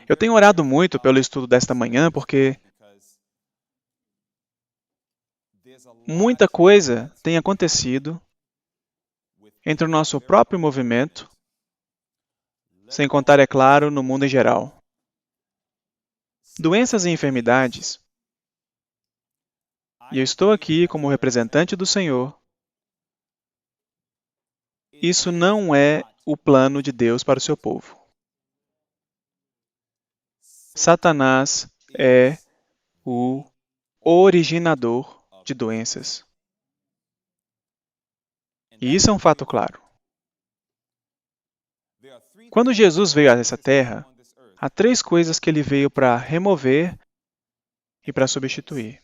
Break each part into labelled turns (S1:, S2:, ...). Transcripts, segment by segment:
S1: Eu tenho orado muito pelo estudo desta manhã porque muita coisa tem acontecido entre o nosso próprio movimento, sem contar, é claro, no mundo em geral. Doenças e enfermidades. E eu estou aqui como representante do Senhor. Isso não é o plano de Deus para o seu povo. Satanás é o originador de doenças. E isso é um fato claro. Quando Jesus veio a essa terra, há três coisas que ele veio para remover e para substituir.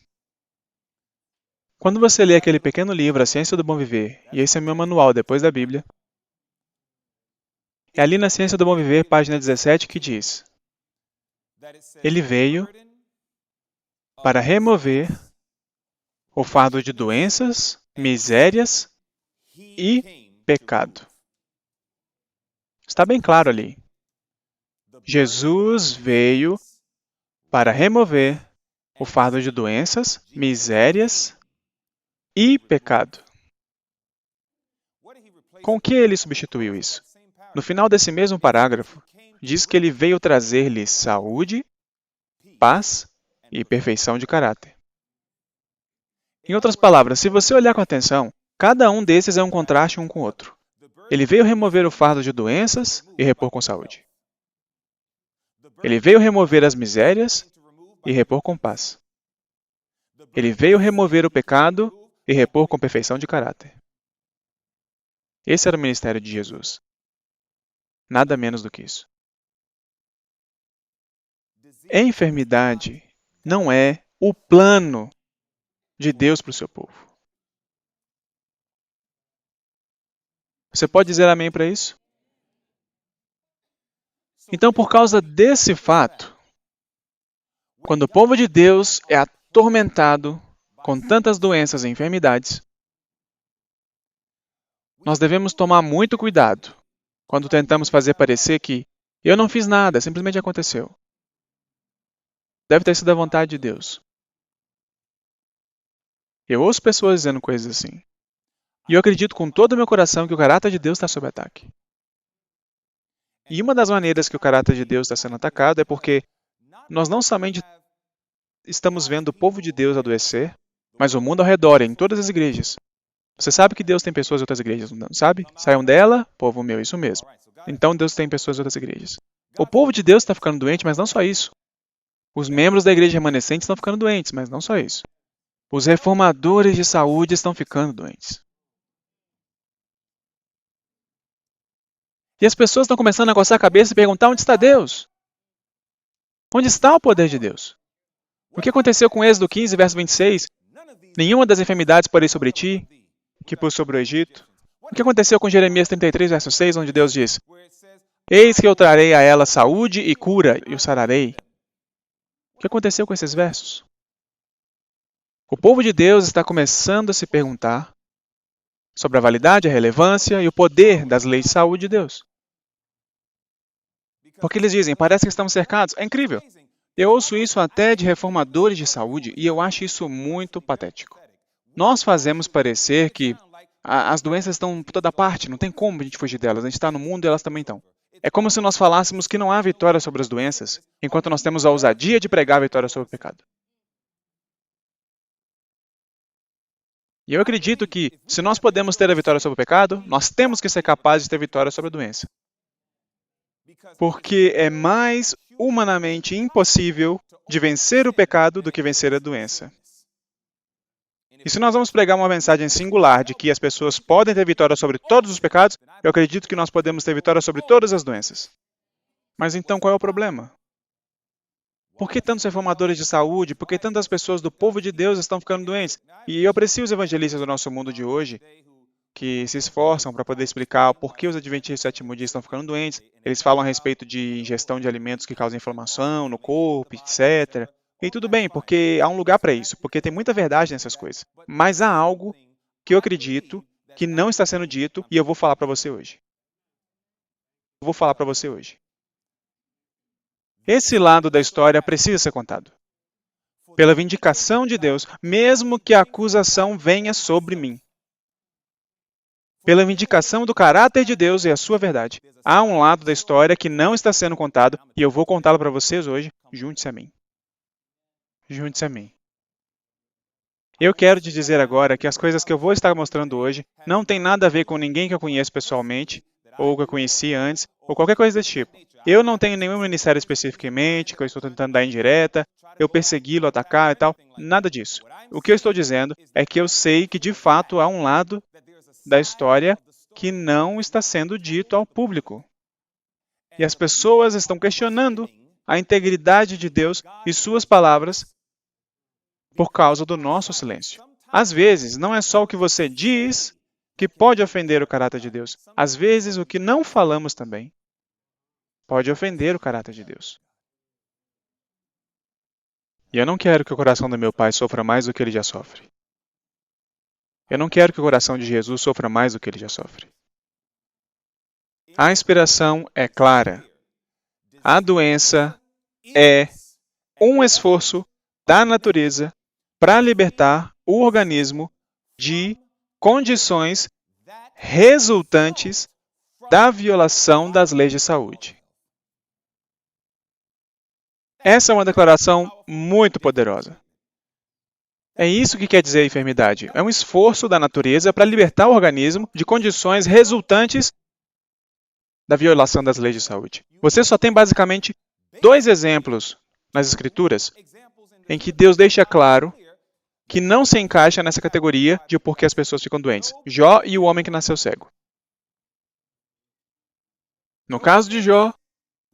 S1: Quando você lê aquele pequeno livro, A Ciência do Bom Viver, e esse é meu manual depois da Bíblia, é ali na Ciência do Bom Viver, página 17, que diz: ele veio para remover o fardo de doenças, misérias e pecado. Está bem claro ali. Jesus veio para remover o fardo de doenças, misérias e pecado. Com o que ele substituiu isso? No final desse mesmo parágrafo, diz que ele veio trazer-lhes saúde, paz e perfeição de caráter. Em outras palavras, se você olhar com atenção, cada um desses é um contraste um com o outro. Ele veio remover o fardo de doenças e repor com saúde. Ele veio remover as misérias e repor com paz. Ele veio remover o pecado e repor com perfeição de caráter. Esse era o ministério de Jesus. Nada menos do que isso. A enfermidade não é o plano de Deus para o seu povo. Você pode dizer amém para isso? Então, por causa desse fato, quando o povo de Deus é atormentado com tantas doenças e enfermidades, nós devemos tomar muito cuidado quando tentamos fazer parecer que eu não fiz nada, simplesmente aconteceu. Deve ter sido a vontade de Deus. Eu ouço pessoas dizendo coisas assim. E eu acredito com todo o meu coração que o caráter de Deus está sob ataque. E uma das maneiras que o caráter de Deus está sendo atacado é porque nós não somente estamos vendo o povo de Deus adoecer, mas o mundo ao redor, em todas as igrejas. Você sabe que Deus tem pessoas em outras igrejas, não sabe? Saiam dela, povo meu, isso mesmo. Então Deus tem pessoas em outras igrejas. O povo de Deus está ficando doente, mas não só isso. Os membros da igreja remanescente estão ficando doentes, mas não só isso. Os reformadores de saúde estão ficando doentes. E as pessoas estão começando a coçar a cabeça e perguntar: onde está Deus? Onde está o poder de Deus? O que aconteceu com Êxodo 15, verso 26? Nenhuma das enfermidades porei sobre ti, que pus sobre o Egito. O que aconteceu com Jeremias 33, verso 6, onde Deus diz: eis que eu trarei a ela saúde e cura, e o sararei. O que aconteceu com esses versos? O povo de Deus está começando a se perguntar sobre a validade, a relevância e o poder das leis de saúde de Deus. Porque eles dizem: parece que estamos cercados. É incrível. Eu ouço isso até de reformadores de saúde e eu acho isso muito patético. Nós fazemos parecer que as doenças estão por toda parte, não tem como a gente fugir delas. A gente está no mundo e elas também estão. É como se nós falássemos que não há vitória sobre as doenças, enquanto nós temos a ousadia de pregar a vitória sobre o pecado. E eu acredito que, se nós podemos ter a vitória sobre o pecado, nós temos que ser capazes de ter vitória sobre a doença. Porque é mais humanamente impossível de vencer o pecado do que vencer a doença. E se nós vamos pregar uma mensagem singular de que as pessoas podem ter vitória sobre todos os pecados, eu acredito que nós podemos ter vitória sobre todas as doenças. Mas então qual é o problema? Por que tantos reformadores de saúde? Por que tantas pessoas do povo de Deus estão ficando doentes? E eu aprecio os evangelistas do nosso mundo de hoje, que se esforçam para poder explicar por que os adventistas do sétimo dia estão ficando doentes. Eles falam a respeito de ingestão de alimentos que causam inflamação no corpo, etc. E tudo bem, porque há um lugar para isso, porque tem muita verdade nessas coisas. Mas há algo que eu acredito que não está sendo dito e eu vou falar para você hoje. Esse lado da história precisa ser contado. Pela vindicação de Deus, mesmo que a acusação venha sobre mim. Pela vindicação do caráter de Deus e a sua verdade. Há um lado da história que não está sendo contado e eu vou contá-lo para vocês hoje. Junte-se a mim. Junte-se a mim. Eu quero te dizer agora que as coisas que eu vou estar mostrando hoje não têm nada a ver com ninguém que eu conheço pessoalmente, ou que eu conheci antes, ou qualquer coisa desse tipo. Eu não tenho nenhum ministério especificamente, que eu estou tentando dar indireta, eu persegui-lo, atacar e tal, nada disso. O que eu estou dizendo é que eu sei que de fato há um lado da história que não está sendo dito ao público. E as pessoas estão questionando a integridade de Deus e suas palavras por causa do nosso silêncio. Às vezes, não é só o que você diz que pode ofender o caráter de Deus. Às vezes, o que não falamos também pode ofender o caráter de Deus. E eu não quero que o coração do meu pai sofra mais do que ele já sofre. Eu não quero que o coração de Jesus sofra mais do que ele já sofre. A inspiração é clara. A doença é um esforço da natureza para libertar o organismo de condições resultantes da violação das leis de saúde. Essa é uma declaração muito poderosa. É isso que quer dizer a enfermidade. É um esforço da natureza para libertar o organismo de condições resultantes da violação das leis de saúde. Você só tem basicamente 2 exemplos nas Escrituras em que Deus deixa claro que não se encaixa nessa categoria de por que as pessoas ficam doentes. Jó e o homem que nasceu cego. No caso de Jó,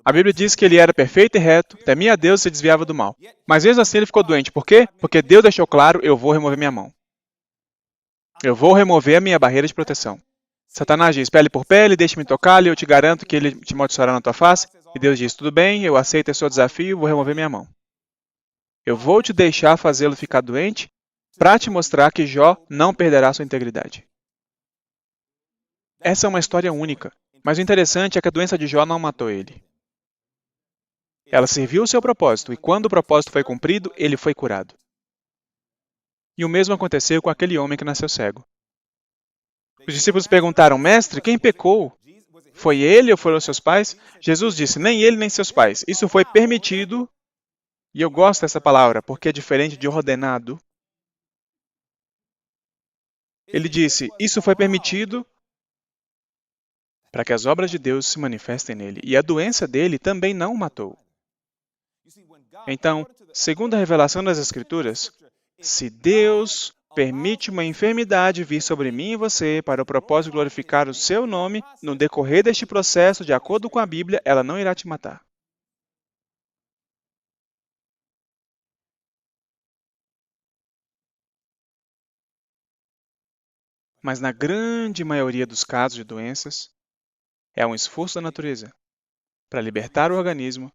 S1: a Bíblia diz que ele era perfeito e reto, temia a Deus e se desviava do mal. Mas mesmo assim ele ficou doente. Por quê? Porque Deus deixou claro, eu vou remover minha mão. Eu vou remover a minha barreira de proteção. Satanás diz, pele por pele, deixe-me tocá-lo e eu te garanto que ele te amaldiçoará na tua face. E Deus diz, tudo bem, eu aceito esse seu desafio, vou remover minha mão. Eu vou te deixar fazê-lo ficar doente para te mostrar que Jó não perderá sua integridade. Essa é uma história única, mas o interessante é que a doença de Jó não matou ele. Ela serviu o seu propósito, e quando o propósito foi cumprido, ele foi curado. E o mesmo aconteceu com aquele homem que nasceu cego. Os discípulos perguntaram, mestre, quem pecou? Foi ele ou foram seus pais? Jesus disse, nem ele nem seus pais. Isso foi permitido, e eu gosto dessa palavra, porque é diferente de ordenado. Ele disse, isso foi permitido para que as obras de Deus se manifestem nele. E a doença dele também não o matou. Então, segundo a revelação das Escrituras, se Deus permite uma enfermidade vir sobre mim e você para o propósito de glorificar o seu nome, no decorrer deste processo, de acordo com a Bíblia, ela não irá te matar. Mas na grande maioria dos casos de doenças, é um esforço da natureza para libertar o organismo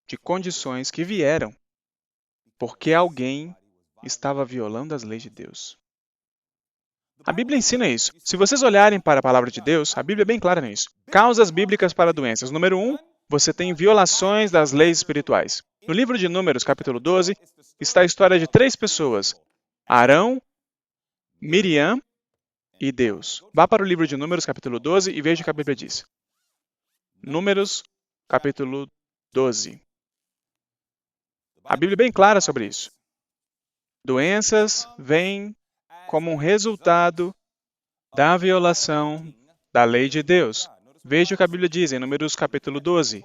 S1: de condições que vieram porque alguém estava violando as leis de Deus. A Bíblia ensina isso. Se vocês olharem para a palavra de Deus, a Bíblia é bem clara nisso. Causas bíblicas para doenças. Número 1, você tem violações das leis espirituais. No livro de Números, capítulo 12, está a história de 3 pessoas: Arão, Miriam e Deus. Vá para o livro de Números, capítulo 12, e veja o que a Bíblia diz. Números, capítulo 12. A Bíblia é bem clara sobre isso. Doenças vêm como um resultado da violação da lei de Deus. Veja o que a Bíblia diz em Números capítulo 12.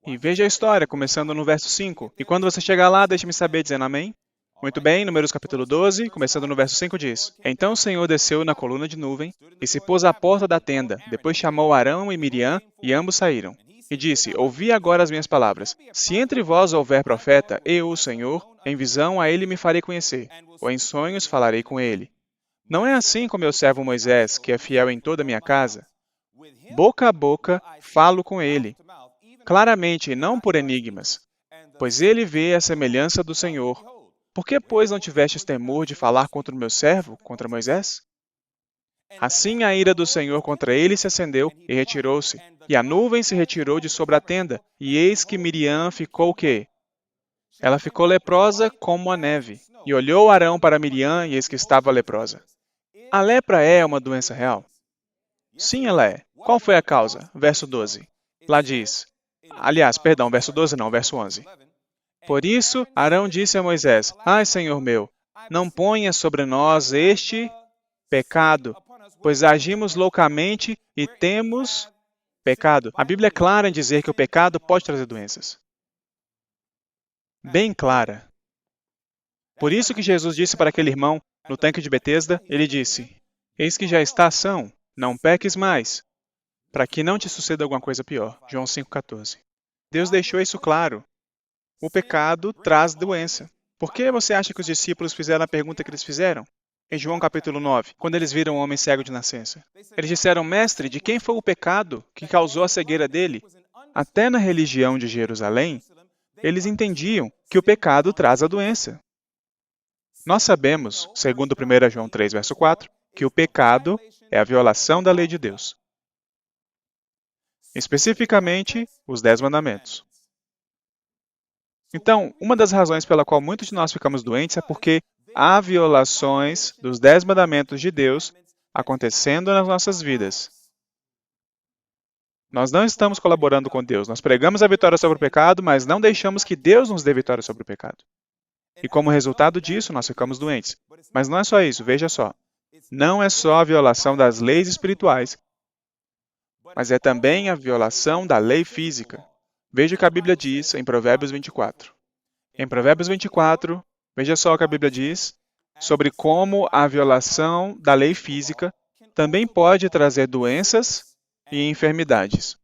S1: E veja a história, começando no verso 5. E quando você chegar lá, deixe-me saber, dizendo amém. Muito bem, Números capítulo 12, começando no verso 5 diz: Então o Senhor desceu na coluna de nuvem e se pôs à porta da tenda. Depois chamou Arão e Miriam, e ambos saíram. E disse, ouvi agora as minhas palavras. Se entre vós houver profeta, eu, o Senhor, em visão a ele me farei conhecer, ou em sonhos falarei com ele. Não é assim com meu servo Moisés, que é fiel em toda a minha casa? Boca a boca falo com ele, claramente e não por enigmas, pois ele vê a semelhança do Senhor. Por que, pois, não tivestes temor de falar contra o meu servo, contra Moisés? Assim a ira do Senhor contra ele se acendeu e retirou-se, e a nuvem se retirou de sobre a tenda, e eis que Miriam ficou o quê? Ela ficou leprosa como a neve, e olhou Arão para Miriam, e eis que estava leprosa. A lepra é uma doença real? Sim, ela é. Qual foi a causa? Verso 12. Lá diz, verso 12 não, verso 11. Por isso, Arão disse a Moisés, Ai, Senhor meu, não ponha sobre nós este pecado, pois agimos loucamente e temos pecado. A Bíblia é clara em dizer que o pecado pode trazer doenças. Bem clara. Por isso que Jesus disse para aquele irmão, no tanque de Betesda, ele disse, Eis que já está são, não peques mais, para que não te suceda alguma coisa pior. João 5,14. Deus deixou isso claro. O pecado traz doença. Por que você acha que os discípulos fizeram a pergunta que eles fizeram? Em João capítulo 9, quando eles viram um homem cego de nascença. Eles disseram, Mestre, de quem foi o pecado que causou a cegueira dele? Até na religião de Jerusalém, eles entendiam que o pecado traz a doença. Nós sabemos, segundo 1 João 3, verso 4, que o pecado é a violação da lei de Deus. Especificamente, os 10 mandamentos. Então, uma das razões pela qual muitos de nós ficamos doentes é porque há violações dos 10 mandamentos de Deus acontecendo nas nossas vidas. Nós não estamos colaborando com Deus. Nós pregamos a vitória sobre o pecado, mas não deixamos que Deus nos dê vitória sobre o pecado. E como resultado disso, nós ficamos doentes. Mas não é só isso, veja só. Não é só a violação das leis espirituais, mas é também a violação da lei física. Veja o que a Bíblia diz em Provérbios 24. Em Provérbios 24, veja só o que a Bíblia diz sobre como a violação da lei física também pode trazer doenças e enfermidades.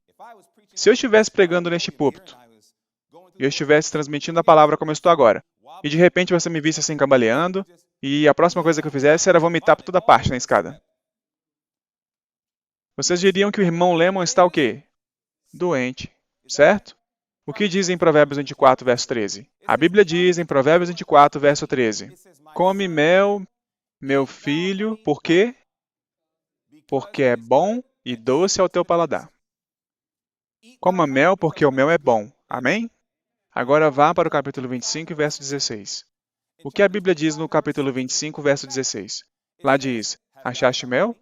S1: Se eu estivesse pregando neste púlpito, e eu estivesse transmitindo a palavra como eu estou agora, e de repente você me visse assim cambaleando, e a próxima coisa que eu fizesse era vomitar por toda parte na escada. Vocês diriam que o irmão Lemon está o quê? Doente, certo? O que diz em Provérbios 24, verso 13? A Bíblia diz em Provérbios 24, verso 13, Come mel, meu filho, por quê? Porque é bom e doce ao teu paladar. Coma mel, porque o mel é bom. Amém? Agora vá para o capítulo 25, verso 16. O que a Bíblia diz no capítulo 25, verso 16? Lá diz, achaste mel?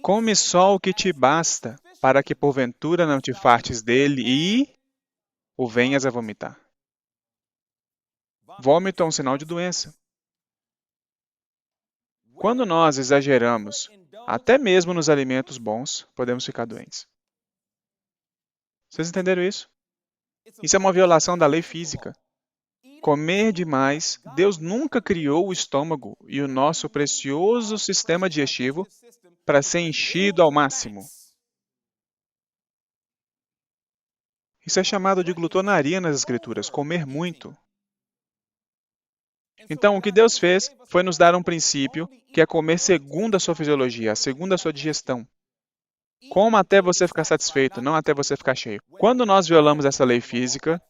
S1: Come só o que te basta, para que porventura não te fartes dele e o venhas a vomitar. Vômito é um sinal de doença. Quando nós exageramos, até mesmo nos alimentos bons, podemos ficar doentes. Vocês entenderam isso? Isso é uma violação da lei física. Comer demais, Deus nunca criou o estômago e o nosso precioso sistema digestivo para ser enchido ao máximo. Isso é chamado de glutonaria nas Escrituras, comer muito. Então, o que Deus fez foi nos dar um princípio que é comer segundo a sua fisiologia, segundo a sua digestão. Coma até você ficar satisfeito, não até você ficar cheio. Quando nós violamos essa lei física,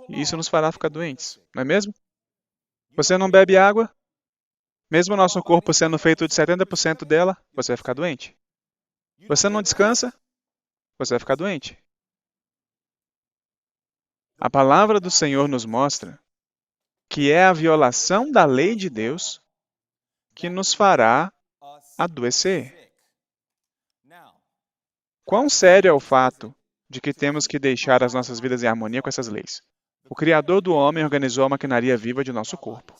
S1: isso nos fará ficar doentes, não é mesmo? Você não bebe água? Mesmo o nosso corpo sendo feito de 70% dela, você vai ficar doente. Você não descansa? Você vai ficar doente. A palavra do Senhor nos mostra que é a violação da lei de Deus que nos fará adoecer. Quão sério é o fato de que temos que deixar as nossas vidas em harmonia com essas leis? O Criador do homem organizou a maquinaria viva de nosso corpo.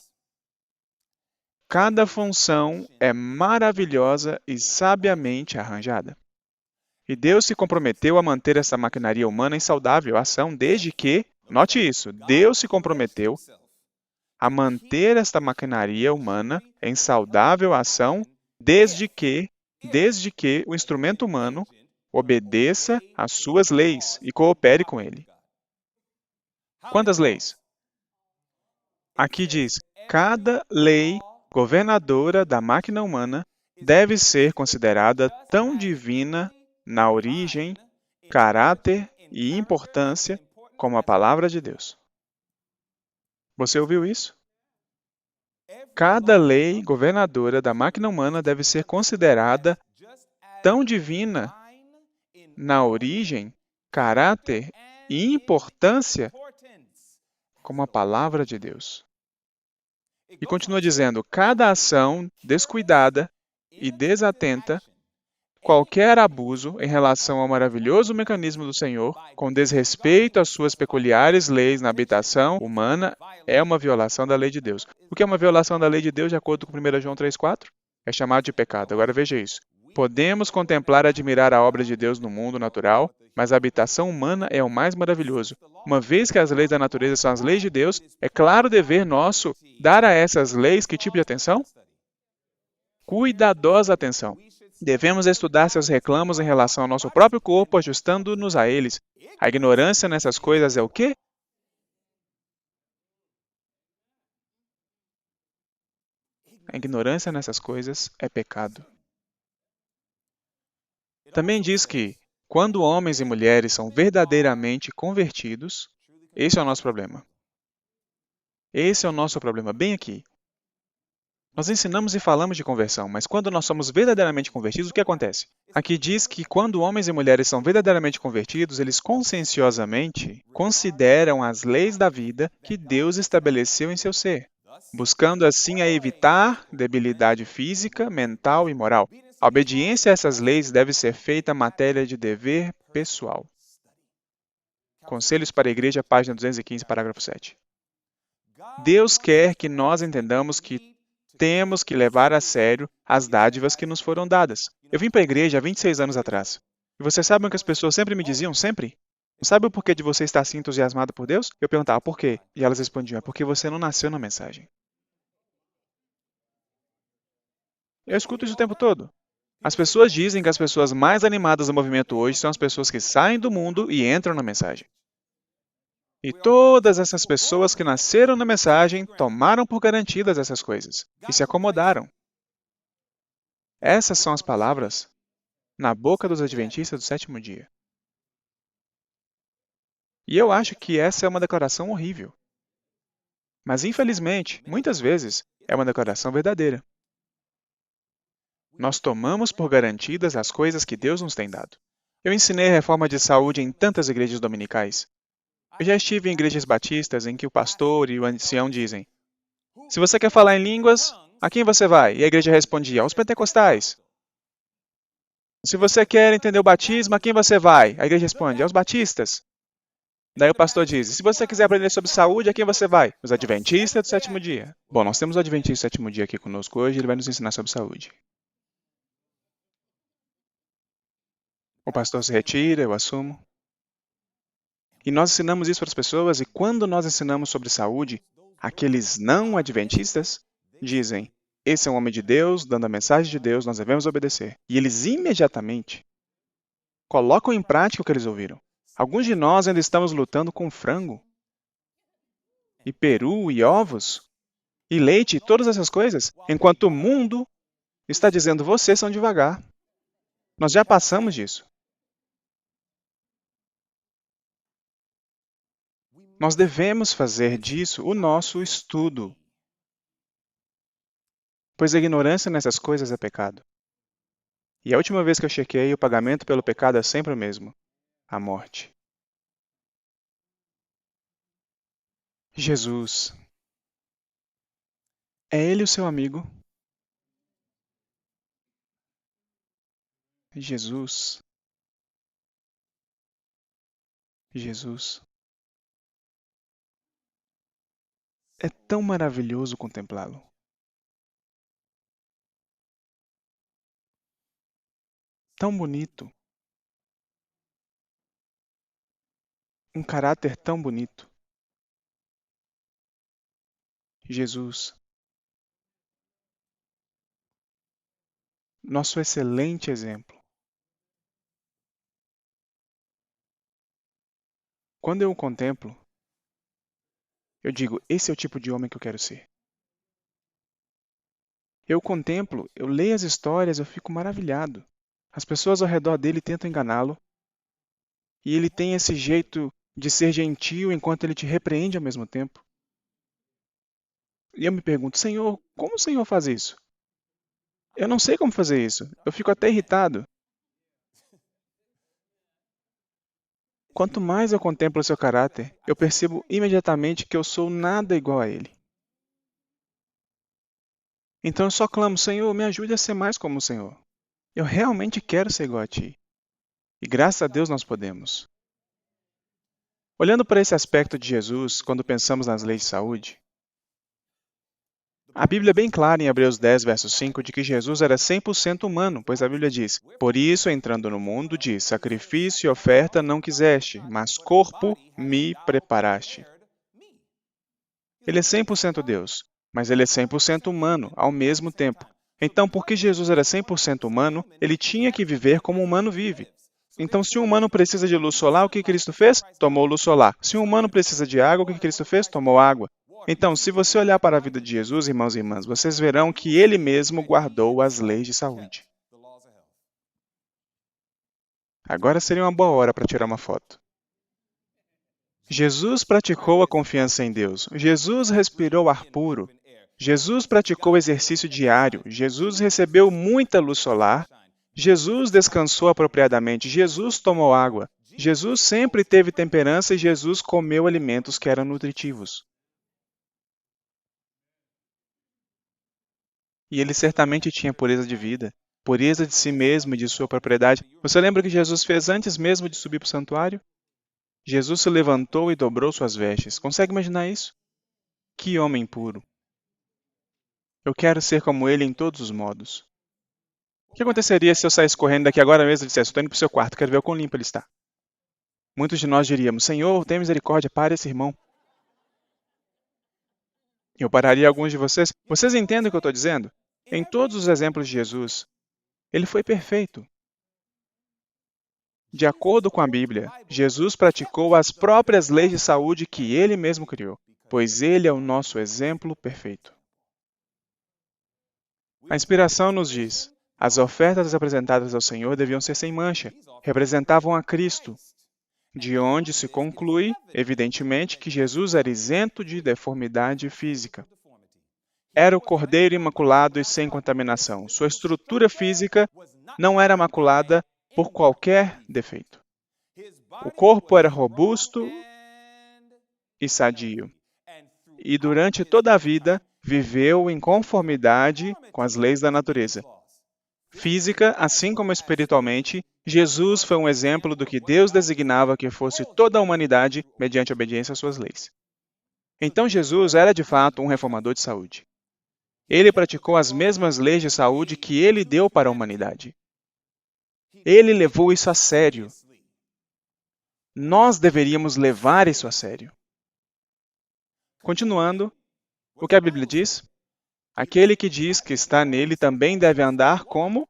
S1: Cada função é maravilhosa e sabiamente arranjada. E Deus se comprometeu a manter essa maquinaria humana em saudável ação desde que, note isso, Deus se comprometeu a manter esta maquinaria humana em saudável ação desde que o instrumento humano obedeça às suas leis e coopere com ele. Quantas leis? Aqui diz, cada lei governadora da máquina humana deve ser considerada tão divina na origem, caráter e importância como a palavra de Deus. Você ouviu isso? Cada lei governadora da máquina humana deve ser considerada tão divina na origem, caráter e importância como a palavra de Deus. E continua dizendo, cada ação descuidada e desatenta, qualquer abuso em relação ao maravilhoso mecanismo do Senhor, com desrespeito às suas peculiares leis na habitação humana, é uma violação da lei de Deus. O que é uma violação da lei de Deus, de acordo com 1 João 3,4? É chamado de pecado. Agora veja isso. Podemos contemplar e admirar a obra de Deus no mundo natural, mas a habitação humana é o mais maravilhoso. Uma vez que as leis da natureza são as leis de Deus, é claro dever nosso dar a essas leis que tipo de atenção? Cuidadosa atenção. Devemos estudar seus reclamos em relação ao nosso próprio corpo, ajustando-nos a eles. A ignorância nessas coisas é o quê? A ignorância nessas coisas é pecado. Também diz que, quando homens e mulheres são verdadeiramente convertidos, esse é o nosso problema. Esse é o nosso problema, bem aqui. Nós ensinamos e falamos de conversão, mas quando nós somos verdadeiramente convertidos, o que acontece? Aqui diz que quando homens e mulheres são verdadeiramente convertidos, eles conscienciosamente consideram as leis da vida que Deus estabeleceu em seu ser, buscando assim a evitar debilidade física, mental e moral. A obediência a essas leis deve ser feita matéria de dever pessoal. Conselhos para a Igreja, página 215, parágrafo 7. Deus quer que nós entendamos que temos que levar a sério as dádivas que nos foram dadas. Eu vim para a igreja há 26 anos atrás. E vocês sabem o que as pessoas sempre me diziam? Sempre? Não sabe o porquê de você estar assim entusiasmado por Deus? Eu perguntava, por quê? E elas respondiam, é porque você não nasceu na mensagem. Eu escuto isso o tempo todo. As pessoas dizem que as pessoas mais animadas no movimento hoje são as pessoas que saem do mundo e entram na mensagem. E todas essas pessoas que nasceram na mensagem tomaram por garantidas essas coisas e se acomodaram. Essas são as palavras na boca dos adventistas do sétimo dia. E eu acho que essa é uma declaração horrível. Mas, infelizmente, muitas vezes, é uma declaração verdadeira. Nós tomamos por garantidas as coisas que Deus nos tem dado. Eu ensinei reforma de saúde em tantas igrejas dominicais. Eu já estive em igrejas batistas em que o pastor e o ancião dizem: se você quer falar em línguas, a quem você vai? E a igreja respondia: aos pentecostais. Se você quer entender o batismo, a quem você vai? A igreja responde: aos batistas. Daí o pastor diz: se você quiser aprender sobre saúde, a quem você vai? Os adventistas do sétimo dia. Bom, nós temos o adventista do sétimo dia aqui conosco hoje, ele vai nos ensinar sobre saúde. O pastor se retira, eu assumo. E nós ensinamos isso para as pessoas, e quando nós ensinamos sobre saúde, aqueles não adventistas dizem: esse é um homem de Deus, dando a mensagem de Deus, nós devemos obedecer. E eles imediatamente colocam em prática o que eles ouviram. Alguns de nós ainda estamos lutando com frango, e peru, e ovos, e leite, e todas essas coisas, enquanto o mundo está dizendo: vocês são devagar. Nós já passamos disso. Nós devemos fazer disso o nosso estudo, pois a ignorância nessas coisas é pecado. E a última vez que eu chequei, o pagamento pelo pecado é sempre o mesmo: a morte. Jesus. É Ele o seu amigo? Jesus. Jesus. É tão maravilhoso contemplá-lo. Tão bonito. Um caráter tão bonito. Jesus. Nosso excelente exemplo. Quando eu o contemplo, eu digo: esse é o tipo de homem que eu quero ser. Eu o contemplo, eu leio as histórias, eu fico maravilhado. As pessoas ao redor dele tentam enganá-lo, e ele tem esse jeito de ser gentil enquanto ele te repreende ao mesmo tempo. E eu me pergunto, Senhor, como o Senhor faz isso? Eu não sei como fazer isso. Eu fico até irritado. Quanto mais eu contemplo o seu caráter, eu percebo imediatamente que eu sou nada igual a ele. Então eu só clamo, Senhor, me ajude a ser mais como o Senhor. Eu realmente quero ser igual a ti. E graças a Deus nós podemos. Olhando para esse aspecto de Jesus, quando pensamos nas leis de saúde, a Bíblia é bem clara em Hebreus 10, verso 5, de que Jesus era 100% humano, pois a Bíblia diz, por isso, entrando no mundo, diz, sacrifício e oferta não quiseste, mas corpo me preparaste. Ele é 100% Deus, mas ele é 100% humano ao mesmo tempo. Então, porque Jesus era 100% humano, ele tinha que viver como um humano vive. Então, se um humano precisa de luz solar, o que Cristo fez? Tomou luz solar. Se um humano precisa de água, o que Cristo fez? Tomou água. Então, se você olhar para a vida de Jesus, irmãos e irmãs, vocês verão que ele mesmo guardou as leis de saúde. Agora seria uma boa hora para tirar uma foto. Jesus praticou a confiança em Deus. Jesus respirou ar puro. Jesus praticou exercício diário. Jesus recebeu muita luz solar. Jesus descansou apropriadamente. Jesus tomou água. Jesus sempre teve temperança e Jesus comeu alimentos que eram nutritivos. E ele certamente tinha pureza de vida, pureza de si mesmo e de sua propriedade. Você lembra o que Jesus fez antes mesmo de subir para o santuário? Jesus se levantou e dobrou suas vestes. Consegue imaginar isso? Que homem puro! Eu quero ser como ele em todos os modos. O que aconteceria se eu saísse correndo daqui agora mesmo e dissesse, estou indo para o seu quarto, quero ver o quão limpo ele está? Muitos de nós diríamos, Senhor, tem misericórdia, pare esse irmão. Eu pararia alguns de vocês. Vocês entendem o que eu estou dizendo? Em todos os exemplos de Jesus, ele foi perfeito. De acordo com a Bíblia, Jesus praticou as próprias leis de saúde que ele mesmo criou, pois ele é o nosso exemplo perfeito. A inspiração nos diz, as ofertas apresentadas ao Senhor deviam ser sem mancha, representavam a Cristo, de onde se conclui, evidentemente, que Jesus era isento de deformidade física. Era o Cordeiro imaculado e sem contaminação. Sua estrutura física não era maculada por qualquer defeito. O corpo era robusto e sadio. E durante toda a vida, viveu em conformidade com as leis da natureza. Física, assim como espiritualmente, Jesus foi um exemplo do que Deus designava que fosse toda a humanidade mediante obediência às suas leis. Então Jesus era de fato um reformador de saúde. Ele praticou as mesmas leis de saúde que ele deu para a humanidade. Ele levou isso a sério. Nós deveríamos levar isso a sério. Continuando, o que a Bíblia diz? Aquele que diz que está nele também deve andar como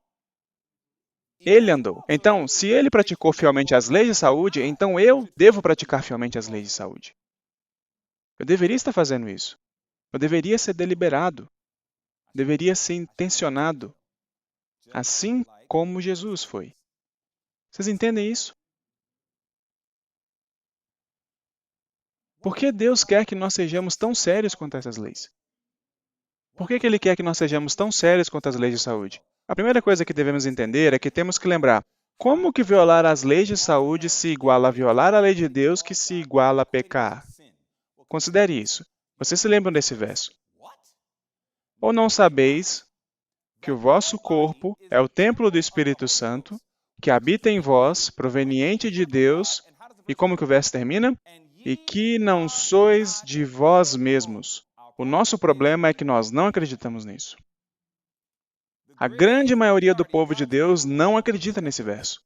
S1: ele andou. Então, se ele praticou fielmente as leis de saúde, então eu devo praticar fielmente as leis de saúde. Eu deveria estar fazendo isso. Eu deveria ser deliberado. Deveria ser intencionado. Assim como Jesus foi. Vocês entendem isso? Por que Deus quer que nós sejamos tão sérios quanto a essas leis? Por que Ele quer que nós sejamos tão sérios quanto as leis de saúde? A primeira coisa que devemos entender é que temos que lembrar como que violar as leis de saúde se iguala a violar a lei de Deus que se iguala a pecar. Considere isso. Vocês se lembram desse verso? Ou não sabeis que o vosso corpo é o templo do Espírito Santo, que habita em vós, proveniente de Deus, e como que o verso termina? E que não sois de vós mesmos. O nosso problema é que nós não acreditamos nisso. A grande maioria do povo de Deus não acredita nesse verso.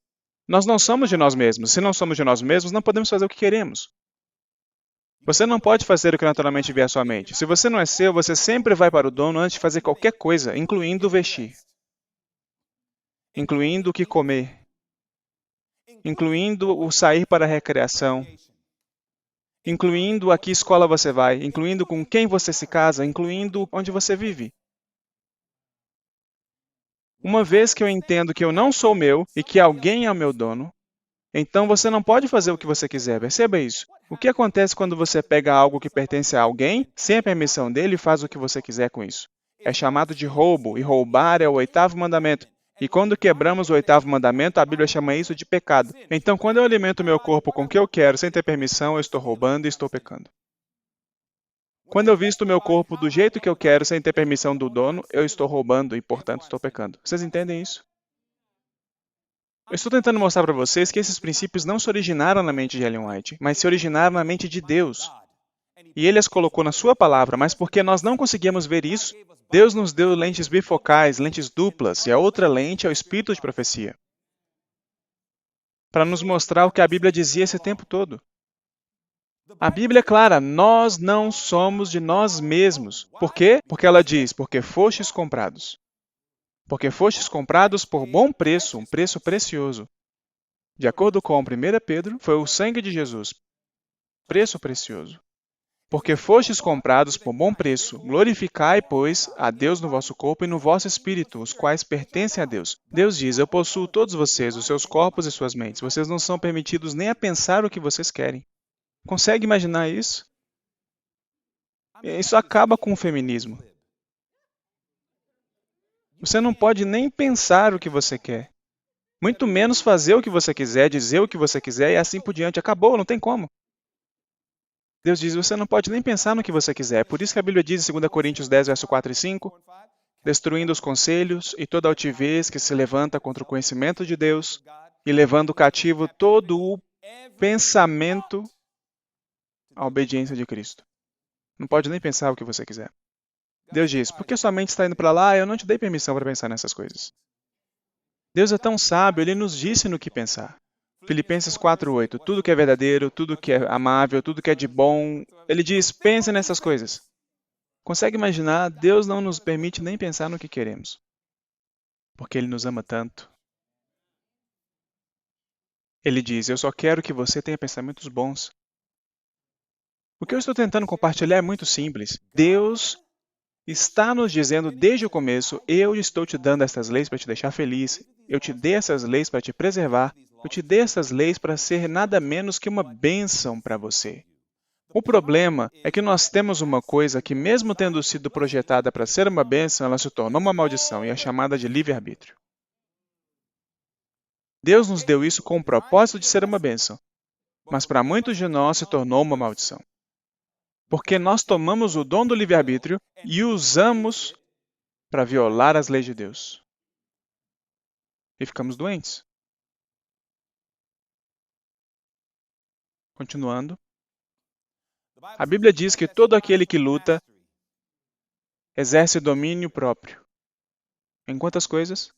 S1: Nós não somos de nós mesmos. Se não somos de nós mesmos, não podemos fazer o que queremos. Você não pode fazer o que naturalmente vier à sua mente. Se você não é seu, você sempre vai para o dono antes de fazer qualquer coisa, incluindo vestir, incluindo o que comer, incluindo o sair para a recreação, incluindo a que escola você vai, incluindo com quem você se casa, incluindo onde você vive. Uma vez que eu entendo que eu não sou meu e que alguém é o meu dono, Então você não pode fazer o que você quiser, perceba isso. O que acontece quando você pega algo que pertence a alguém, sem a permissão dele, e faz o que você quiser com isso? É chamado de roubo, e roubar é o oitavo mandamento. E quando quebramos o oitavo mandamento, a Bíblia chama isso de pecado. Então, quando eu alimento meu corpo com o que eu quero, sem ter permissão, eu estou roubando e estou pecando. Quando eu visto meu corpo do jeito que eu quero, sem ter permissão do dono, eu estou roubando e, portanto, estou pecando. Vocês entendem isso? Eu estou tentando mostrar para vocês que esses princípios não se originaram na mente de Ellen White, mas se originaram na mente de Deus. E Ele as colocou na sua palavra, mas porque nós não conseguíamos ver isso, Deus nos deu lentes bifocais, lentes duplas, e a outra lente é o espírito de profecia, para nos mostrar o que a Bíblia dizia esse tempo todo. A Bíblia é clara, nós não somos de nós mesmos. Por quê? Porque ela diz, porque fostes comprados. Porque fostes comprados por bom preço, um preço precioso. De acordo com 1 Pedro, foi o sangue de Jesus, preço precioso. Porque fostes comprados por bom preço, glorificai, pois, a Deus no vosso corpo e no vosso espírito, os quais pertencem a Deus. Deus diz, eu possuo todos vocês, os seus corpos e suas mentes. Vocês não são permitidos nem a pensar o que vocês querem. Consegue imaginar isso? Isso acaba com o feminismo. Você não pode nem pensar o que você quer. Muito menos fazer o que você quiser, dizer o que você quiser e assim por diante. Acabou, não tem como. Deus diz, você não pode nem pensar no que você quiser. Por isso que a Bíblia diz em 2 Coríntios 10, verso 4 e 5, destruindo os conselhos e toda altivez que se levanta contra o conhecimento de Deus e levando cativo todo o pensamento à obediência de Cristo. Não pode nem pensar o que você quiser. Deus diz, por que sua mente está indo para lá? Eu não te dei permissão para pensar nessas coisas. Deus é tão sábio, Ele nos disse no que pensar. Filipenses 4:8, tudo que é verdadeiro, tudo que é amável, tudo que é de bom, Ele diz, pense nessas coisas. Consegue imaginar? Deus não nos permite nem pensar no que queremos, porque Ele nos ama tanto. Ele diz, eu só quero que você tenha pensamentos bons. O que eu estou tentando compartilhar é muito simples. Deus está nos dizendo desde o começo, eu estou te dando essas leis para te deixar feliz, eu te dei essas leis para te preservar, eu te dei essas leis para ser nada menos que uma bênção para você. O problema é que nós temos uma coisa que, mesmo tendo sido projetada para ser uma bênção, ela se tornou uma maldição e é chamada de livre-arbítrio. Deus nos deu isso com o propósito de ser uma bênção, mas para muitos de nós se tornou uma maldição. Porque nós tomamos o dom do livre-arbítrio e o usamos para violar as leis de Deus. E ficamos doentes. Continuando. A Bíblia diz que todo aquele que luta exerce domínio próprio. Em quantas coisas?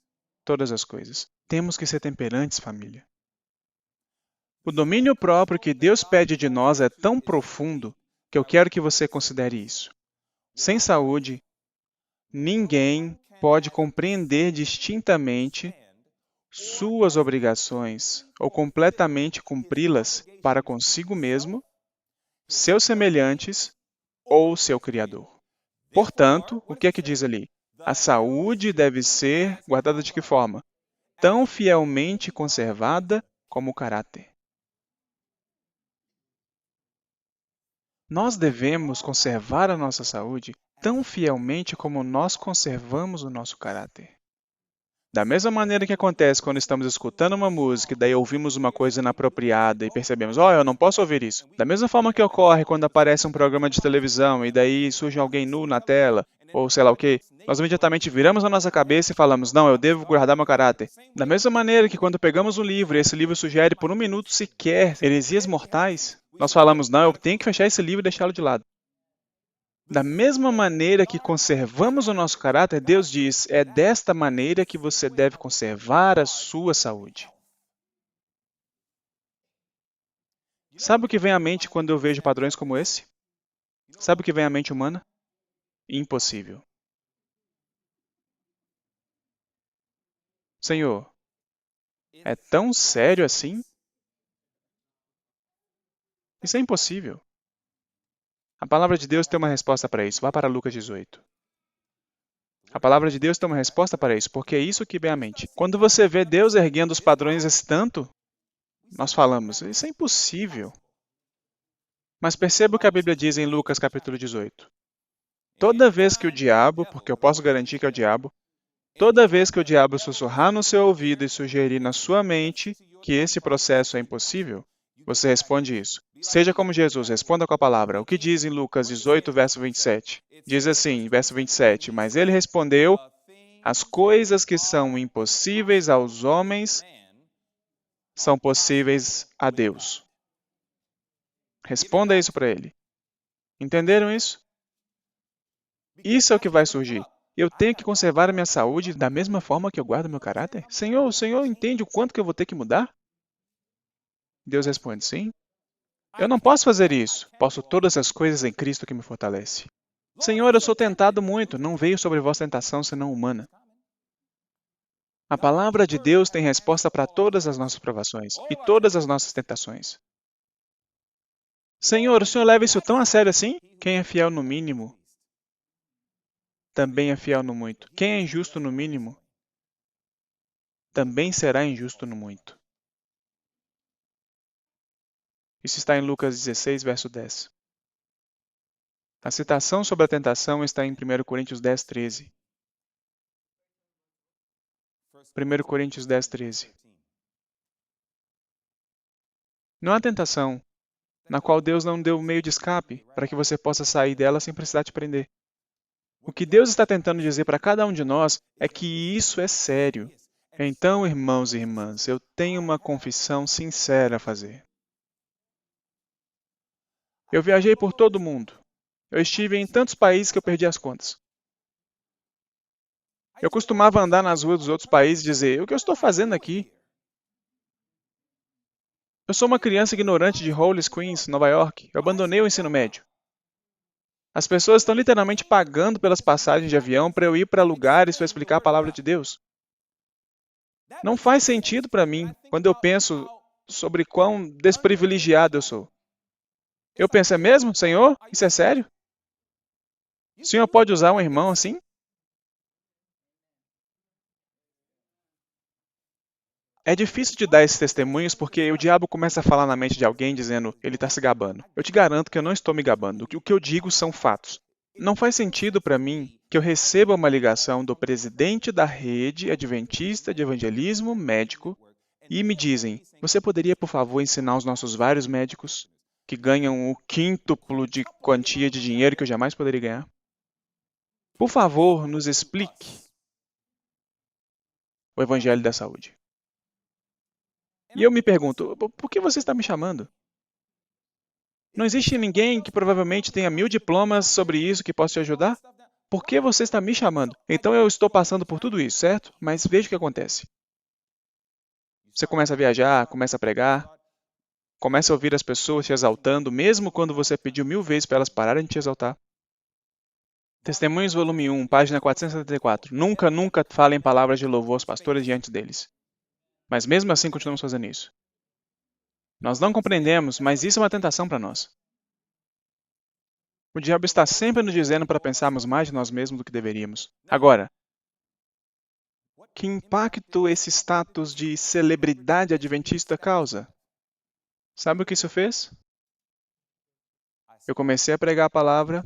S1: Todas as coisas. Temos que ser temperantes, família. O domínio próprio que Deus pede de nós é tão profundo que eu quero que você considere isso. Sem saúde, ninguém pode compreender distintamente suas obrigações ou completamente cumpri-las para consigo mesmo, seus semelhantes ou seu Criador. Portanto, o que é que diz ali? A saúde deve ser guardada de que forma? Tão fielmente conservada como o caráter. Nós devemos conservar a nossa saúde tão fielmente como nós conservamos o nosso caráter. Da mesma maneira que acontece quando estamos escutando uma música e daí ouvimos uma coisa inapropriada e percebemos, eu não posso ouvir isso. Da mesma forma que ocorre quando aparece um programa de televisão e daí surge alguém nu na tela, ou sei lá o quê, nós imediatamente viramos a nossa cabeça e falamos, não, eu devo guardar meu caráter. Da mesma maneira que quando pegamos um livro e esse livro sugere por um minuto sequer heresias mortais, nós falamos, não, eu tenho que fechar esse livro e deixá-lo de lado. Da mesma maneira que conservamos o nosso caráter, Deus diz, é desta maneira que você deve conservar a sua saúde. Sabe o que vem à mente quando eu vejo padrões como esse? Sabe o que vem à mente humana? Impossível. Senhor, é tão sério assim? Isso é impossível. A palavra de Deus tem uma resposta para isso. Vá para Lucas 18. A palavra de Deus tem uma resposta para isso, porque é isso que vem à mente. Quando você vê Deus erguendo os padrões esse tanto, nós falamos, isso é impossível. Mas perceba o que a Bíblia diz em Lucas capítulo 18. Toda vez que o diabo, porque eu posso garantir que é o diabo, toda vez que o diabo sussurrar no seu ouvido e sugerir na sua mente que esse processo é impossível, você responde isso. Seja como Jesus, responda com a palavra. O que diz em Lucas 18, verso 27? Diz assim, verso 27, mas ele respondeu, as coisas que são impossíveis aos homens são possíveis a Deus. Responda isso para ele. Entenderam isso? Isso é o que vai surgir. Eu tenho que conservar a minha saúde da mesma forma que eu guardo meu caráter? Senhor, o Senhor entende o quanto que eu vou ter que mudar? Deus responde, sim. Eu não posso fazer isso. Posso todas as coisas em Cristo que me fortalece. Senhor, eu sou tentado muito. Não veio sobre vós tentação senão humana. A palavra de Deus tem resposta para todas as nossas provações e todas as nossas tentações. Senhor, o Senhor leva isso tão a sério assim? Quem é fiel no mínimo, também é fiel no muito. Quem é injusto no mínimo, também será injusto no muito. Isso está em Lucas 16, verso 10. A citação sobre a tentação está em 1 Coríntios 10, 13. 1 Coríntios 10, 13. Não há tentação na qual Deus não deu meio de escape para que você possa sair dela sem precisar te prender. O que Deus está tentando dizer para cada um de nós é que isso é sério. Então, irmãos e irmãs, eu tenho uma confissão sincera a fazer. Eu viajei por todo o mundo. Eu estive em tantos países que eu perdi as contas. Eu costumava andar nas ruas dos outros países e dizer, o que eu estou fazendo aqui? Eu sou uma criança ignorante de Hollis, Queens, Nova York. Eu abandonei o ensino médio. As pessoas estão literalmente pagando pelas passagens de avião para eu ir para lugares para explicar a palavra de Deus. Não faz sentido para mim quando eu penso sobre quão desprivilegiado eu sou. Eu penso, é mesmo, Senhor? Isso é sério? O Senhor pode usar um irmão assim? É difícil de dar esses testemunhos porque o diabo começa a falar na mente de alguém dizendo, ele está se gabando. Eu te garanto que eu não estou me gabando. O que eu digo são fatos. Não faz sentido para mim que eu receba uma ligação do presidente da rede adventista de evangelismo médico e me dizem, você poderia, por favor, ensinar os nossos vários médicos que ganham o quíntuplo de quantia de dinheiro que eu jamais poderia ganhar? Por favor, nos explique o evangelho da saúde. E eu me pergunto, por que você está me chamando? Não existe ninguém que provavelmente tenha 1000 diplomas sobre isso que possa te ajudar? Por que você está me chamando? Então eu estou passando por tudo isso, certo? Mas veja o que acontece. Você começa a viajar, começa a pregar, começa a ouvir as pessoas te exaltando, mesmo quando você pediu 1000 vezes para elas pararem de te exaltar. Testemunhos, volume 1, página 474. Nunca, nunca falem palavras de louvor aos pastores diante deles. Mas mesmo assim continuamos fazendo isso. Nós não compreendemos, mas isso é uma tentação para nós. O diabo está sempre nos dizendo para pensarmos mais de nós mesmos do que deveríamos. Agora, que impacto esse status de celebridade adventista causa? Sabe o que isso fez? Eu comecei a pregar a palavra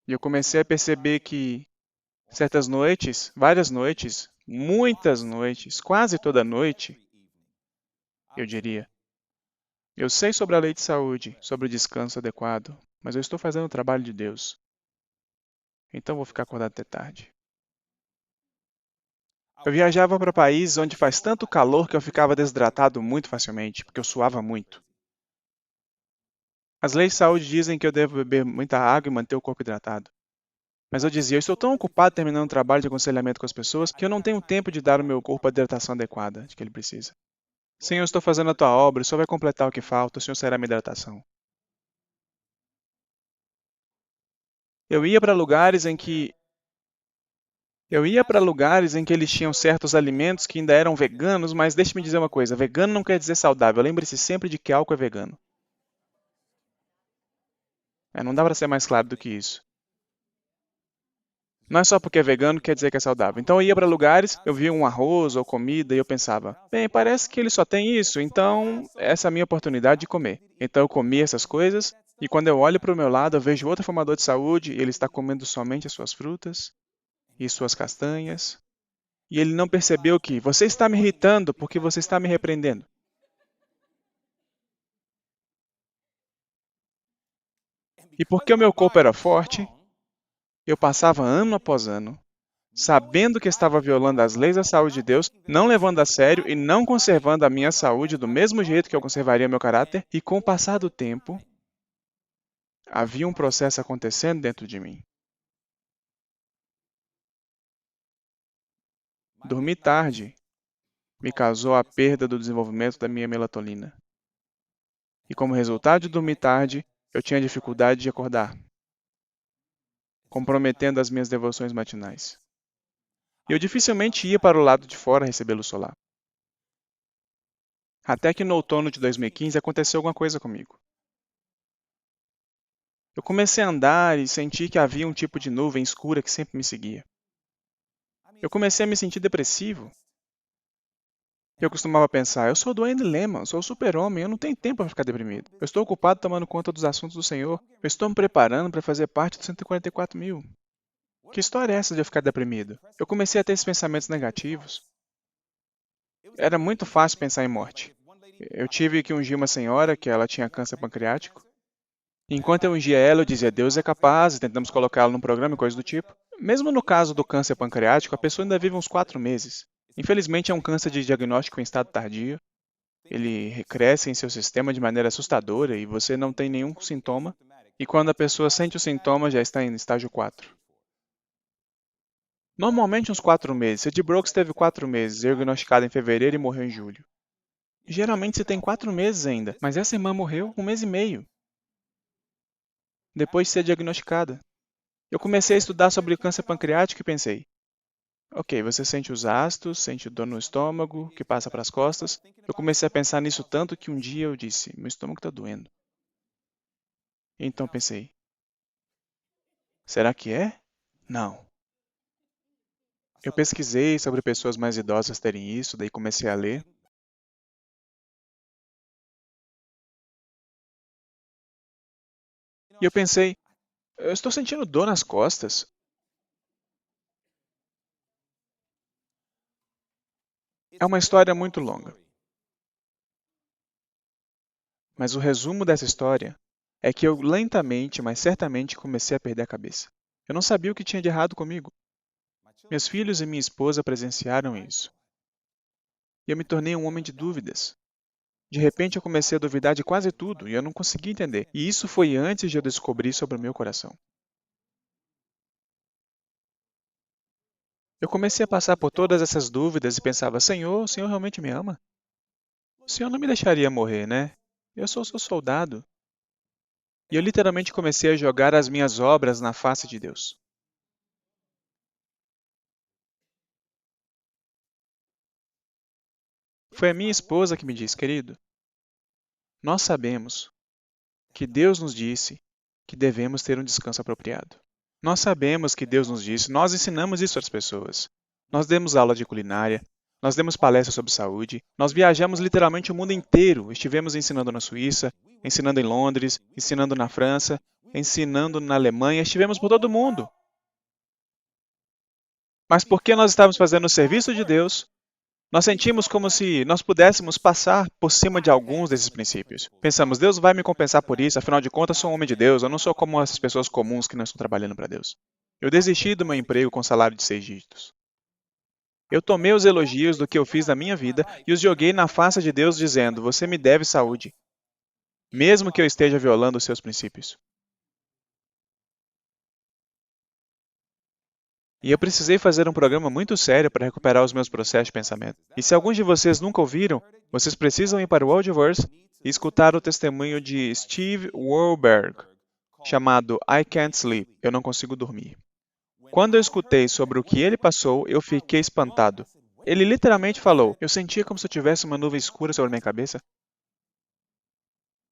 S1: e eu comecei a perceber que certas noites, várias noites, muitas noites, quase toda noite, eu diria, eu sei sobre a lei de saúde, sobre o descanso adequado, mas eu estou fazendo o trabalho de Deus. Então vou ficar acordado até tarde. Eu viajava para países onde faz tanto calor que eu ficava desidratado muito facilmente, porque eu suava muito. As leis de saúde dizem que eu devo beber muita água e manter o corpo hidratado. Mas eu dizia, eu estou tão ocupado terminando o trabalho de aconselhamento com as pessoas que eu não tenho tempo de dar ao meu corpo a hidratação adequada de que ele precisa. Senhor, eu estou fazendo a tua obra, o Senhor vai completar o que falta, o Senhor será minha hidratação. Eu ia para lugares em que eles tinham certos alimentos que ainda eram veganos, mas deixe-me dizer uma coisa, vegano não quer dizer saudável. Lembre-se sempre de que álcool é vegano. Não dá para ser mais claro do que isso. Não é só porque é vegano que quer dizer que é saudável. Então eu ia para lugares, eu via um arroz ou comida e eu pensava, bem, parece que ele só tem isso, então essa é a minha oportunidade de comer. Então eu comia essas coisas e quando eu olho para o meu lado, eu vejo outro formador de saúde e ele está comendo somente as suas frutas e suas castanhas. E ele não percebeu que você está me irritando porque você está me repreendendo. E porque o meu corpo era forte, eu passava ano após ano sabendo que estava violando as leis da saúde de Deus, não levando a sério e não conservando a minha saúde do mesmo jeito que eu conservaria meu caráter, e com o passar do tempo, havia um processo acontecendo dentro de mim. Dormir tarde me causou a perda do desenvolvimento da minha melatonina. E como resultado de dormir tarde, eu tinha dificuldade de acordar, comprometendo as minhas devoções matinais. E eu dificilmente ia para o lado de fora receber luz solar. Até que no outono de 2015 aconteceu alguma coisa comigo. Eu comecei a andar e senti que havia um tipo de nuvem escura que sempre me seguia. Eu comecei a me sentir depressivo. Eu costumava pensar, eu sou Dwayne Lehman, sou o super-homem, eu não tenho tempo para ficar deprimido. Eu estou ocupado tomando conta dos assuntos do Senhor. Eu estou me preparando para fazer parte dos 144 mil. Que história é essa de eu ficar deprimido? Eu comecei a ter esses pensamentos negativos. Era muito fácil pensar em morte. Eu tive que ungir uma senhora que ela tinha câncer pancreático. Enquanto eu ungia ela, eu dizia, Deus é capaz, e tentamos colocá-la num programa e coisa do tipo. Mesmo no caso do câncer pancreático, a pessoa ainda vive uns 4 meses. Infelizmente, é um câncer de diagnóstico em estado tardio. Ele recresce em seu sistema de maneira assustadora e você não tem nenhum sintoma. E quando a pessoa sente o sintoma, já está em estágio 4. Normalmente, uns 4 meses. Ed Brooks teve 4 meses, diagnosticado em fevereiro e morreu em julho. Geralmente, você tem 4 meses ainda, mas essa irmã morreu 1 mês e meio depois de ser diagnosticada. Eu comecei a estudar sobre o câncer pancreático e pensei, ok, você sente os ácidos, sente dor no estômago, que passa para as costas. Eu comecei a pensar nisso tanto que um dia eu disse, meu estômago está doendo. Então pensei, será que é? Não. Eu pesquisei sobre pessoas mais idosas terem isso, daí comecei a ler. E eu pensei, eu estou sentindo dor nas costas. É uma história muito longa, mas o resumo dessa história é que eu lentamente, mas certamente comecei a perder a cabeça. Eu não sabia o que tinha de errado comigo. Meus filhos e minha esposa presenciaram isso. E eu me tornei um homem de dúvidas. De repente eu comecei a duvidar de quase tudo e eu não conseguia entender. E isso foi antes de eu descobrir sobre o meu coração. Eu comecei a passar por todas essas dúvidas e pensava, Senhor, o Senhor realmente me ama? O Senhor não me deixaria morrer, né? Eu sou seu soldado. E eu literalmente comecei a jogar as minhas obras na face de Deus. Foi a minha esposa que me disse, querido, nós sabemos que Deus nos disse que devemos ter um descanso apropriado. Nós sabemos que Deus nos disse, nós ensinamos isso às pessoas. Nós demos aula de culinária, nós demos palestras sobre saúde, nós viajamos literalmente o mundo inteiro. Estivemos ensinando na Suíça, ensinando em Londres, ensinando na França, ensinando na Alemanha, estivemos por todo o mundo. Mas porque nós estávamos fazendo o serviço de Deus, nós sentimos como se nós pudéssemos passar por cima de alguns desses princípios. Pensamos, Deus vai me compensar por isso, afinal de contas sou um homem de Deus, eu não sou como essas pessoas comuns que não estão trabalhando para Deus. Eu desisti do meu emprego com salário de 6 dígitos. Eu tomei os elogios do que eu fiz na minha vida e os joguei na face de Deus dizendo, você me deve saúde, mesmo que eu esteja violando os seus princípios. E eu precisei fazer um programa muito sério para recuperar os meus processos de pensamento. E se alguns de vocês nunca ouviram, vocês precisam ir para o Audioverse e escutar o testemunho de Steve Wohlberg, chamado I Can't Sleep, Eu Não Consigo Dormir. Quando eu escutei sobre o que ele passou, eu fiquei espantado. Ele literalmente falou, eu sentia como se eu tivesse uma nuvem escura sobre minha cabeça.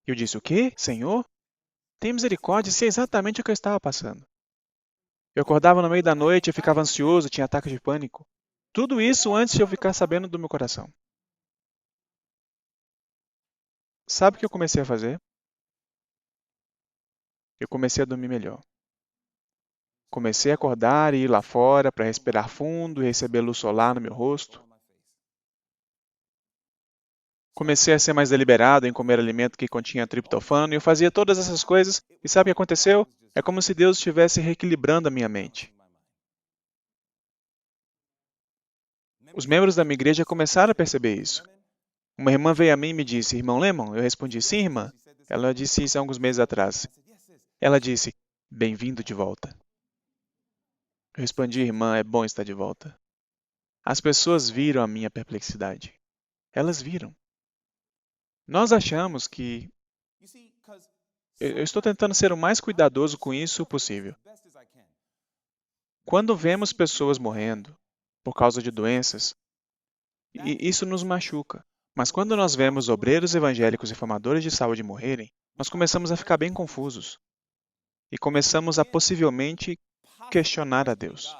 S1: Eu disse, o quê? Senhor? Tem misericórdia, isso é exatamente o que eu estava passando. Eu acordava no meio da noite, eu ficava ansioso, tinha ataque de pânico. Tudo isso antes de eu ficar sabendo do meu coração. Sabe o que eu comecei a fazer? Eu comecei a dormir melhor. Comecei a acordar e ir lá fora para respirar fundo e receber luz solar no meu rosto. Comecei a ser mais deliberado em comer alimento que continha triptofano e eu fazia todas essas coisas e sabe o que aconteceu? É como se Deus estivesse reequilibrando a minha mente. Os membros da minha igreja começaram a perceber isso. Uma irmã veio a mim e me disse, Irmão Lemon? Eu respondi, sim, irmã. Ela disse isso há alguns meses atrás. Ela disse, bem-vindo de volta. Eu respondi, irmã, é bom estar de volta. As pessoas viram a minha perplexidade. Elas viram. Nós achamos que... Eu estou tentando ser o mais cuidadoso com isso possível. Quando vemos pessoas morrendo por causa de doenças, isso nos machuca. Mas quando nós vemos obreiros evangélicos e formadores de saúde morrerem, nós começamos a ficar bem confusos. E começamos a possivelmente questionar a Deus.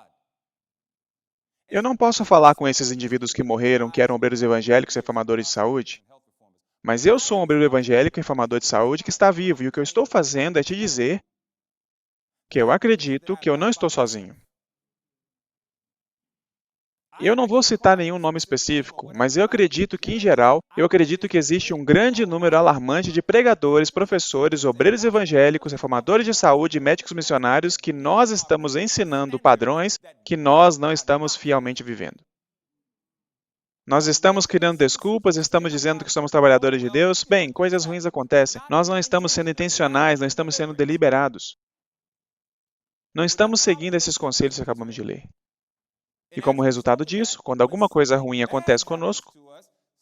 S1: Eu não posso falar com esses indivíduos que morreram, que eram obreiros evangélicos e formadores de saúde, mas eu sou um obreiro evangélico e formador de saúde que está vivo, e o que eu estou fazendo é te dizer que eu acredito que eu não estou sozinho. Eu não vou citar nenhum nome específico, mas eu acredito que, em geral, existe um grande número alarmante de pregadores, professores, obreiros evangélicos, reformadores de saúde e médicos missionários que nós estamos ensinando padrões que nós não estamos fielmente vivendo. Nós estamos criando desculpas, estamos dizendo que somos trabalhadores de Deus. Bem, coisas ruins acontecem. Nós não estamos sendo intencionais, não estamos sendo deliberados. Não estamos seguindo esses conselhos que acabamos de ler. E como resultado disso, quando alguma coisa ruim acontece conosco,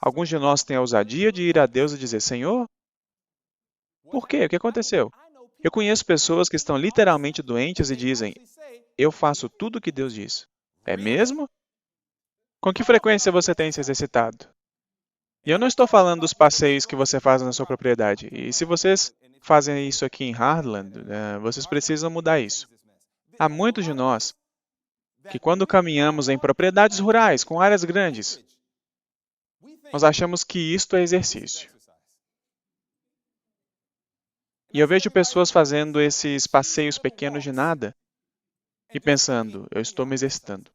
S1: alguns de nós têm a ousadia de ir a Deus e dizer, Senhor, por quê? O que aconteceu? Eu conheço pessoas que estão literalmente doentes e dizem, eu faço tudo o que Deus diz. É mesmo? Com que frequência você tem se exercitado? E eu não estou falando dos passeios que você faz na sua propriedade. E se vocês fazem isso aqui em Heartland, vocês precisam mudar isso. Há muitos de nós que quando caminhamos em propriedades rurais, com áreas grandes, nós achamos que isto é exercício. E eu vejo pessoas fazendo esses passeios pequenos de nada e pensando, eu estou me exercitando.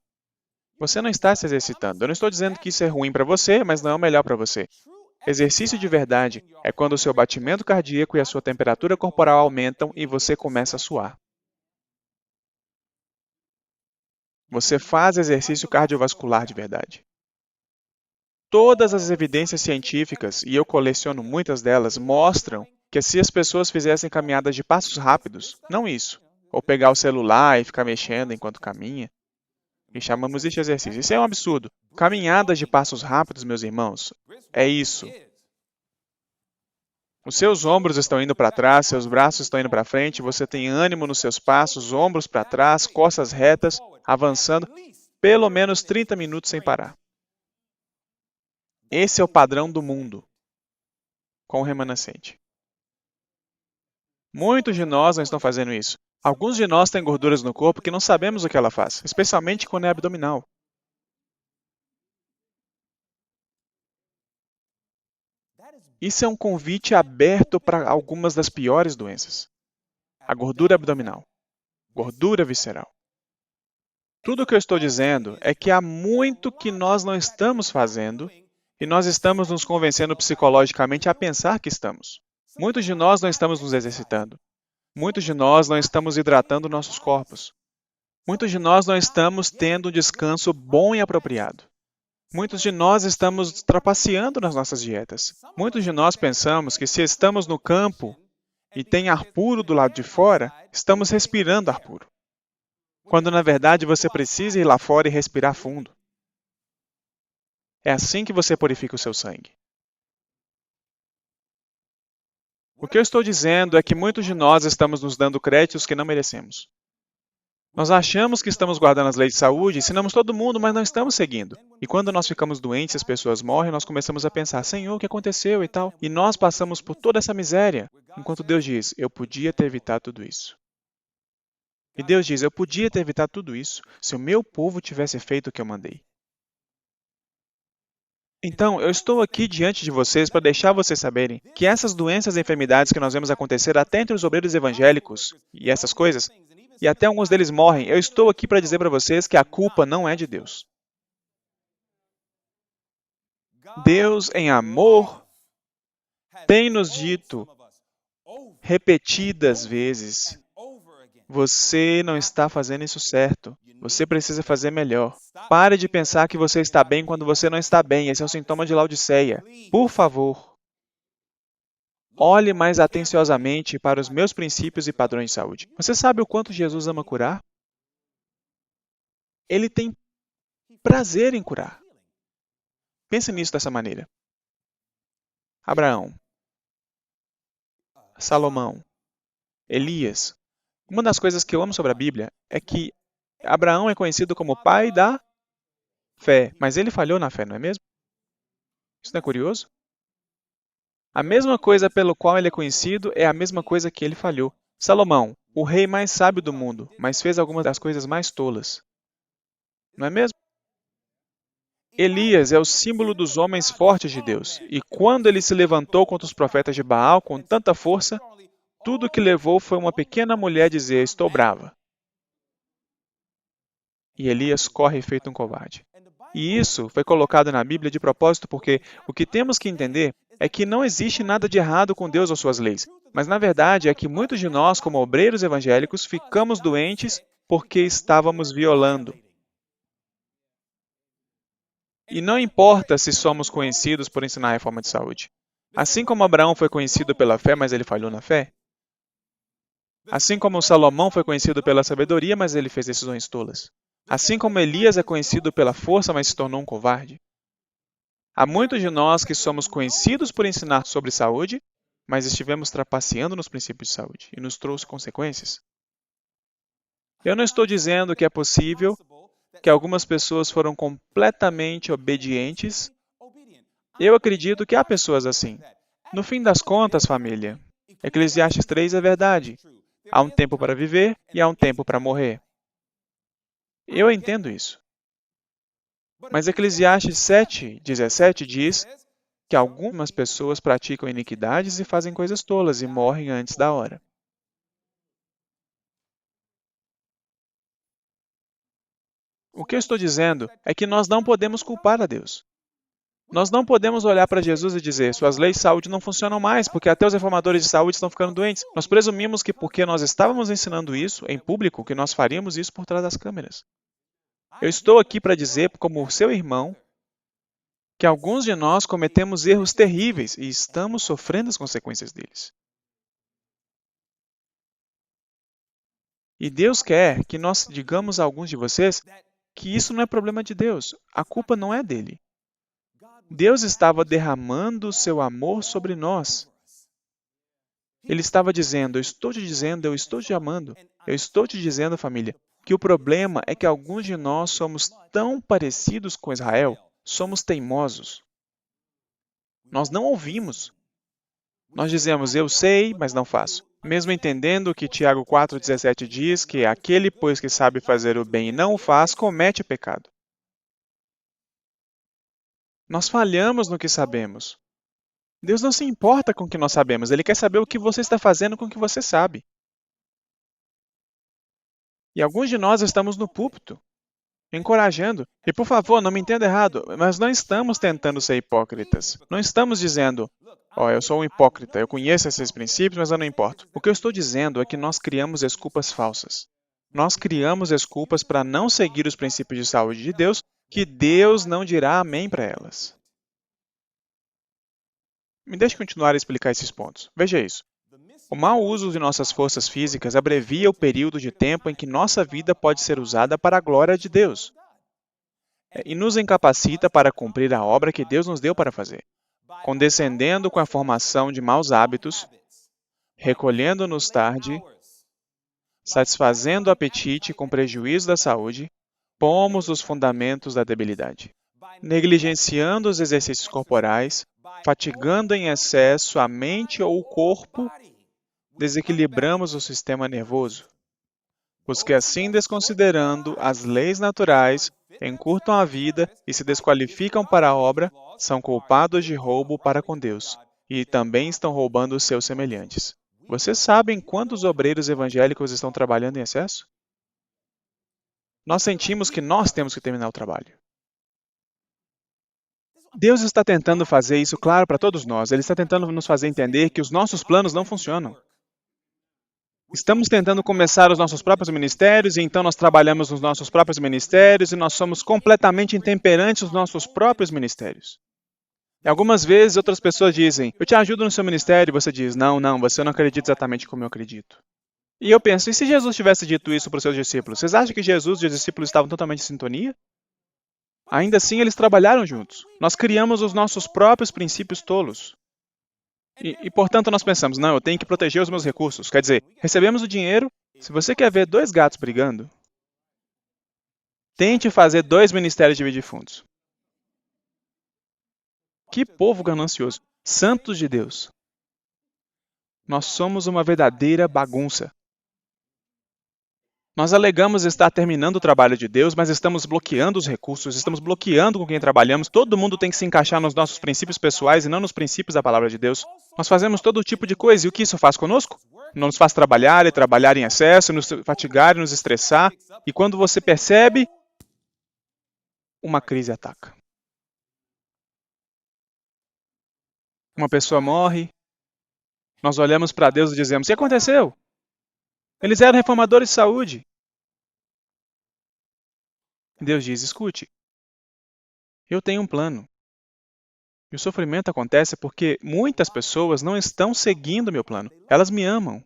S1: Você não está se exercitando. Eu não estou dizendo que isso é ruim para você, mas não é o melhor para você. Exercício de verdade é quando o seu batimento cardíaco e a sua temperatura corporal aumentam e você começa a suar. Você faz exercício cardiovascular de verdade. Todas as evidências científicas, e eu coleciono muitas delas, mostram que se as pessoas fizessem caminhadas de passos rápidos, não isso, ou pegar o celular e ficar mexendo enquanto caminha, e chamamos isso de exercício. Isso é um absurdo. Caminhadas de passos rápidos, meus irmãos, é isso. Os seus ombros estão indo para trás, seus braços estão indo para frente, você tem ânimo nos seus passos, ombros para trás, costas retas, avançando, pelo menos 30 minutos sem parar. Esse é o padrão do mundo com o remanescente. Muitos de nós não estão fazendo isso. Alguns de nós têm gorduras no corpo que não sabemos o que ela faz, especialmente quando é abdominal. Isso é um convite aberto para algumas das piores doenças. A gordura abdominal, gordura visceral. Tudo o que eu estou dizendo é que há muito que nós não estamos fazendo e nós estamos nos convencendo psicologicamente a pensar que estamos. Muitos de nós não estamos nos exercitando. Muitos de nós não estamos hidratando nossos corpos. Muitos de nós não estamos tendo um descanso bom e apropriado. Muitos de nós estamos trapaceando nas nossas dietas. Muitos de nós pensamos que se estamos no campo e tem ar puro do lado de fora, estamos respirando ar puro. Quando na verdade você precisa ir lá fora e respirar fundo. É assim que você purifica o seu sangue. O que eu estou dizendo é que muitos de nós estamos nos dando créditos que não merecemos. Nós achamos que estamos guardando as leis de saúde, ensinamos todo mundo, mas não estamos seguindo. E quando nós ficamos doentes, as pessoas morrem, nós começamos a pensar, Senhor, o que aconteceu e tal? E nós passamos por toda essa miséria, enquanto Deus diz, eu podia ter evitado tudo isso. E Deus diz, eu podia ter evitado tudo isso se o meu povo tivesse feito o que eu mandei. Então, eu estou aqui diante de vocês para deixar vocês saberem que essas doenças e enfermidades que nós vemos acontecer até entre os obreiros evangélicos e essas coisas, e até alguns deles morrem, eu estou aqui para dizer para vocês que a culpa não é de Deus. Deus, em amor, tem nos dito repetidas vezes, você não está fazendo isso certo. Você precisa fazer melhor. Pare de pensar que você está bem quando você não está bem. Esse é um sintoma de Laodiceia. Por favor, olhe mais atenciosamente para os meus princípios e padrões de saúde. Você sabe o quanto Jesus ama curar? Ele tem prazer em curar. Pense nisso dessa maneira. Abraão, Salomão, Elias. Uma das coisas que eu amo sobre a Bíblia é que Abraão é conhecido como pai da fé, mas ele falhou na fé, não é mesmo? Isso não é curioso? A mesma coisa pelo qual ele é conhecido é a mesma coisa que ele falhou. Salomão, o rei mais sábio do mundo, mas fez algumas das coisas mais tolas. Não é mesmo? Elias é o símbolo dos homens fortes de Deus, e quando ele se levantou contra os profetas de Baal com tanta força, tudo o que levou foi uma pequena mulher dizer, estou brava. E Elias corre feito um covarde. E isso foi colocado na Bíblia de propósito porque o que temos que entender é que não existe nada de errado com Deus ou suas leis. Mas na verdade é que muitos de nós, como obreiros evangélicos, ficamos doentes porque estávamos violando. E não importa se somos conhecidos por ensinar a reforma de saúde. Assim como Abraão foi conhecido pela fé, mas ele falhou na fé. Assim como Salomão foi conhecido pela sabedoria, mas ele fez decisões tolas. Assim como Elias é conhecido pela força, mas se tornou um covarde. Há muitos de nós que somos conhecidos por ensinar sobre saúde, mas estivemos trapaceando nos princípios de saúde e nos trouxe consequências. Eu não estou dizendo que é possível que algumas pessoas foram completamente obedientes. Eu acredito que há pessoas assim. No fim das contas, família, Eclesiastes 3 é verdade. Há um tempo para viver e há um tempo para morrer. Eu entendo isso. Mas Eclesiastes 7:17 diz que algumas pessoas praticam iniquidades e fazem coisas tolas e morrem antes da hora. O que eu estou dizendo é que nós não podemos culpar a Deus. Nós não podemos olhar para Jesus e dizer, suas leis de saúde não funcionam mais, porque até os reformadores de saúde estão ficando doentes. Nós presumimos que porque nós estávamos ensinando isso em público, que nós faríamos isso por trás das câmeras. Eu estou aqui para dizer, como seu irmão, que alguns de nós cometemos erros terríveis e estamos sofrendo as consequências deles. E Deus quer que nós digamos a alguns de vocês que isso não é problema de Deus, a culpa não é dele. Deus estava derramando o seu amor sobre nós. Ele estava dizendo, eu estou te amando. Eu estou te dizendo, família, que o problema é que alguns de nós somos tão parecidos com Israel, somos teimosos. Nós não ouvimos. Nós dizemos, eu sei, mas não faço. Mesmo entendendo que Tiago 4,17 diz que aquele, pois, que sabe fazer o bem e não o faz, comete pecado. Nós falhamos no que sabemos. Deus não se importa com o que nós sabemos, Ele quer saber o que você está fazendo com o que você sabe. E alguns de nós estamos no púlpito, encorajando. E por favor, não me entenda errado, mas não estamos tentando ser hipócritas. Não estamos dizendo, eu sou um hipócrita, eu conheço esses princípios, mas eu não importo. O que eu estou dizendo é que nós criamos desculpas falsas. Nós criamos desculpas para não seguir os princípios de saúde de Deus, que Deus não dirá amém para elas. Me deixe continuar a explicar esses pontos. Veja isso. O mau uso de nossas forças físicas abrevia o período de tempo em que nossa vida pode ser usada para a glória de Deus e nos incapacita para cumprir a obra que Deus nos deu para fazer, condescendendo com a formação de maus hábitos, recolhendo-nos tarde, satisfazendo o apetite com prejuízo da saúde, pomos os fundamentos da debilidade, negligenciando os exercícios corporais, fatigando em excesso a mente ou o corpo, desequilibramos o sistema nervoso. os que assim desconsiderando as leis naturais, encurtam a vida e se desqualificam para a obra, são culpados de roubo para com Deus, e também estão roubando os seus semelhantes. Vocês sabem quantos obreiros evangélicos estão trabalhando em excesso? Nós sentimos que nós temos que terminar o trabalho. Deus está tentando fazer isso claro para todos nós. Ele está tentando nos fazer entender que os nossos planos não funcionam. Estamos tentando começar os nossos próprios ministérios, e então nós trabalhamos nos nossos próprios ministérios, e nós somos completamente intemperantes nos nossos próprios ministérios. E algumas vezes outras pessoas dizem, eu te ajudo no seu ministério, e você diz, não, você não acredita exatamente como eu acredito. E eu penso, e se Jesus tivesse dito isso para os seus discípulos? Vocês acham que Jesus e os discípulos estavam totalmente em sintonia? Ainda assim, eles trabalharam juntos. Nós criamos os nossos próprios princípios tolos. Portanto, nós pensamos, não, eu tenho que proteger os meus recursos. Quer dizer, recebemos o dinheiro. Se você quer ver dois gatos brigando, tente fazer dois ministérios dividir fundos. Que povo ganancioso. Santos de Deus. Nós somos uma verdadeira bagunça. Nós alegamos estar terminando o trabalho de Deus, mas estamos bloqueando os recursos, estamos bloqueando com quem trabalhamos. Todo mundo tem que se encaixar nos nossos princípios pessoais e não nos princípios da palavra de Deus. Nós fazemos todo tipo de coisa, e o que isso faz conosco? Nos faz trabalhar e trabalhar em excesso, nos fatigar e nos estressar. E quando você percebe, uma crise ataca. Uma pessoa morre, nós olhamos para Deus e dizemos, o que aconteceu? Eles eram reformadores de saúde. Deus diz, escute, eu tenho um plano. E o sofrimento acontece porque muitas pessoas não estão seguindo meu plano. Elas me amam.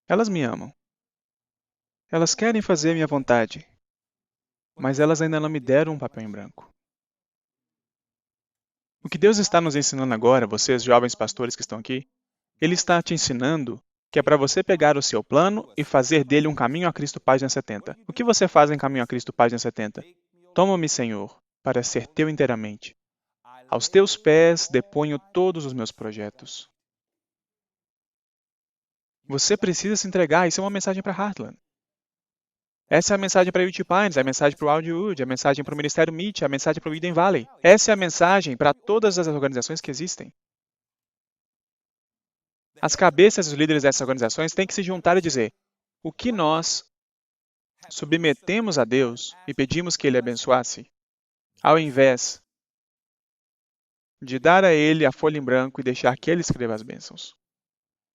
S1: Elas me amam. Elas querem fazer a minha vontade. Mas elas ainda não me deram um papel em branco. O que Deus está nos ensinando agora, vocês jovens pastores que estão aqui, Ele está te ensinando que é para você pegar o seu plano e fazer dele um caminho a Cristo página 70. O que você faz em caminho a Cristo página 70? Toma-me, Senhor, para ser teu inteiramente. Aos teus pés deponho todos os meus projetos. Você precisa se entregar. Isso é uma mensagem para Heartland. Essa é a mensagem para a UT Pines, é a mensagem para o Wildwood, é a mensagem para o Ministério Meet, é a mensagem para o Eden Valley. Essa é a mensagem para todas as organizações que existem. As cabeças dos líderes dessas organizações têm que se juntar e dizer o que nós submetemos a Deus e pedimos que Ele abençoasse, ao invés de dar a Ele a folha em branco e deixar que Ele escreva as bênçãos.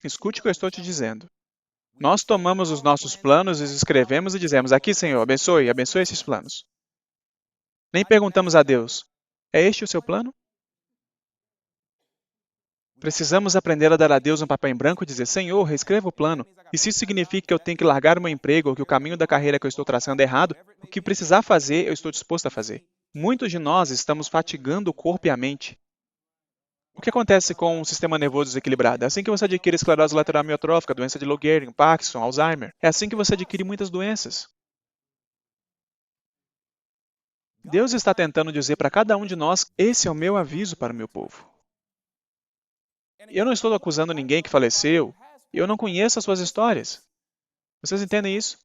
S1: Escute o que eu estou te dizendo. Nós tomamos os nossos planos e os escrevemos e dizemos, aqui, Senhor, abençoe esses planos. Nem perguntamos a Deus, é este o seu plano? Precisamos aprender a dar a Deus um papel em branco e dizer, Senhor, reescreva o plano. E se isso significa que eu tenho que largar o meu emprego ou que o caminho da carreira que eu estou traçando é errado, o que precisar fazer, eu estou disposto a fazer. Muitos de nós estamos fatigando o corpo e a mente. O que acontece com um sistema nervoso desequilibrado? É assim que você adquire esclerose lateral amiotrófica, doença de Lou Gehrig, Parkinson, Alzheimer. É assim que você adquire muitas doenças. Deus está tentando dizer para cada um de nós, esse é o meu aviso para o meu povo. Eu não estou acusando ninguém que faleceu. Eu não conheço as suas histórias. Vocês entendem isso?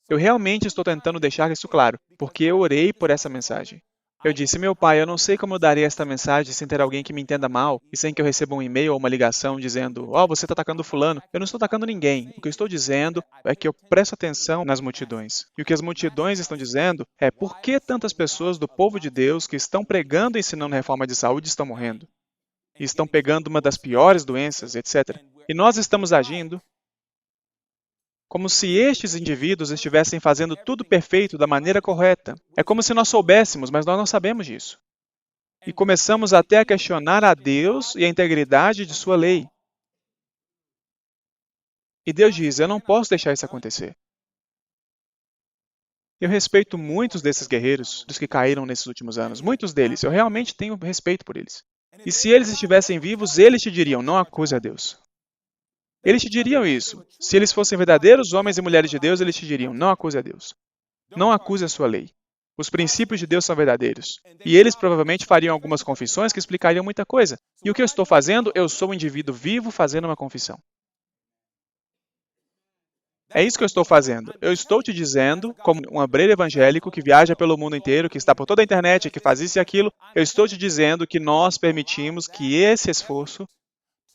S1: Eu realmente estou tentando deixar isso claro, porque eu orei por essa mensagem. Eu disse, meu pai, eu não sei como eu darei esta mensagem sem ter alguém que me entenda mal e sem que eu receba um e-mail ou uma ligação dizendo, você está atacando fulano. Eu não estou atacando ninguém. O que eu estou dizendo é que eu presto atenção nas multidões. E o que as multidões estão dizendo é por que tantas pessoas do povo de Deus que estão pregando e ensinando reforma de saúde estão morrendo? E estão pegando uma das piores doenças, etc. E nós estamos agindo como se estes indivíduos estivessem fazendo tudo perfeito da maneira correta. É como se nós soubéssemos, mas nós não sabemos disso. E começamos até a questionar a Deus e a integridade de sua lei. E Deus diz, eu não posso deixar isso acontecer. Eu respeito muitos desses guerreiros, dos que caíram nesses últimos anos. Muitos deles, eu realmente tenho respeito por eles. E se eles estivessem vivos, eles te diriam, não acuse a Deus. Eles te diriam isso. Se eles fossem verdadeiros homens e mulheres de Deus, eles te diriam, não acuse a Deus. Não acuse a sua lei. Os princípios de Deus são verdadeiros. E eles provavelmente fariam algumas confissões que explicariam muita coisa. E o que eu estou fazendo? Eu sou um indivíduo vivo fazendo uma confissão. É isso que eu estou fazendo. Eu estou te dizendo, como um obreiro evangélico que viaja pelo mundo inteiro, que está por toda a internet, que faz isso e aquilo, eu estou te dizendo que nós permitimos que esse esforço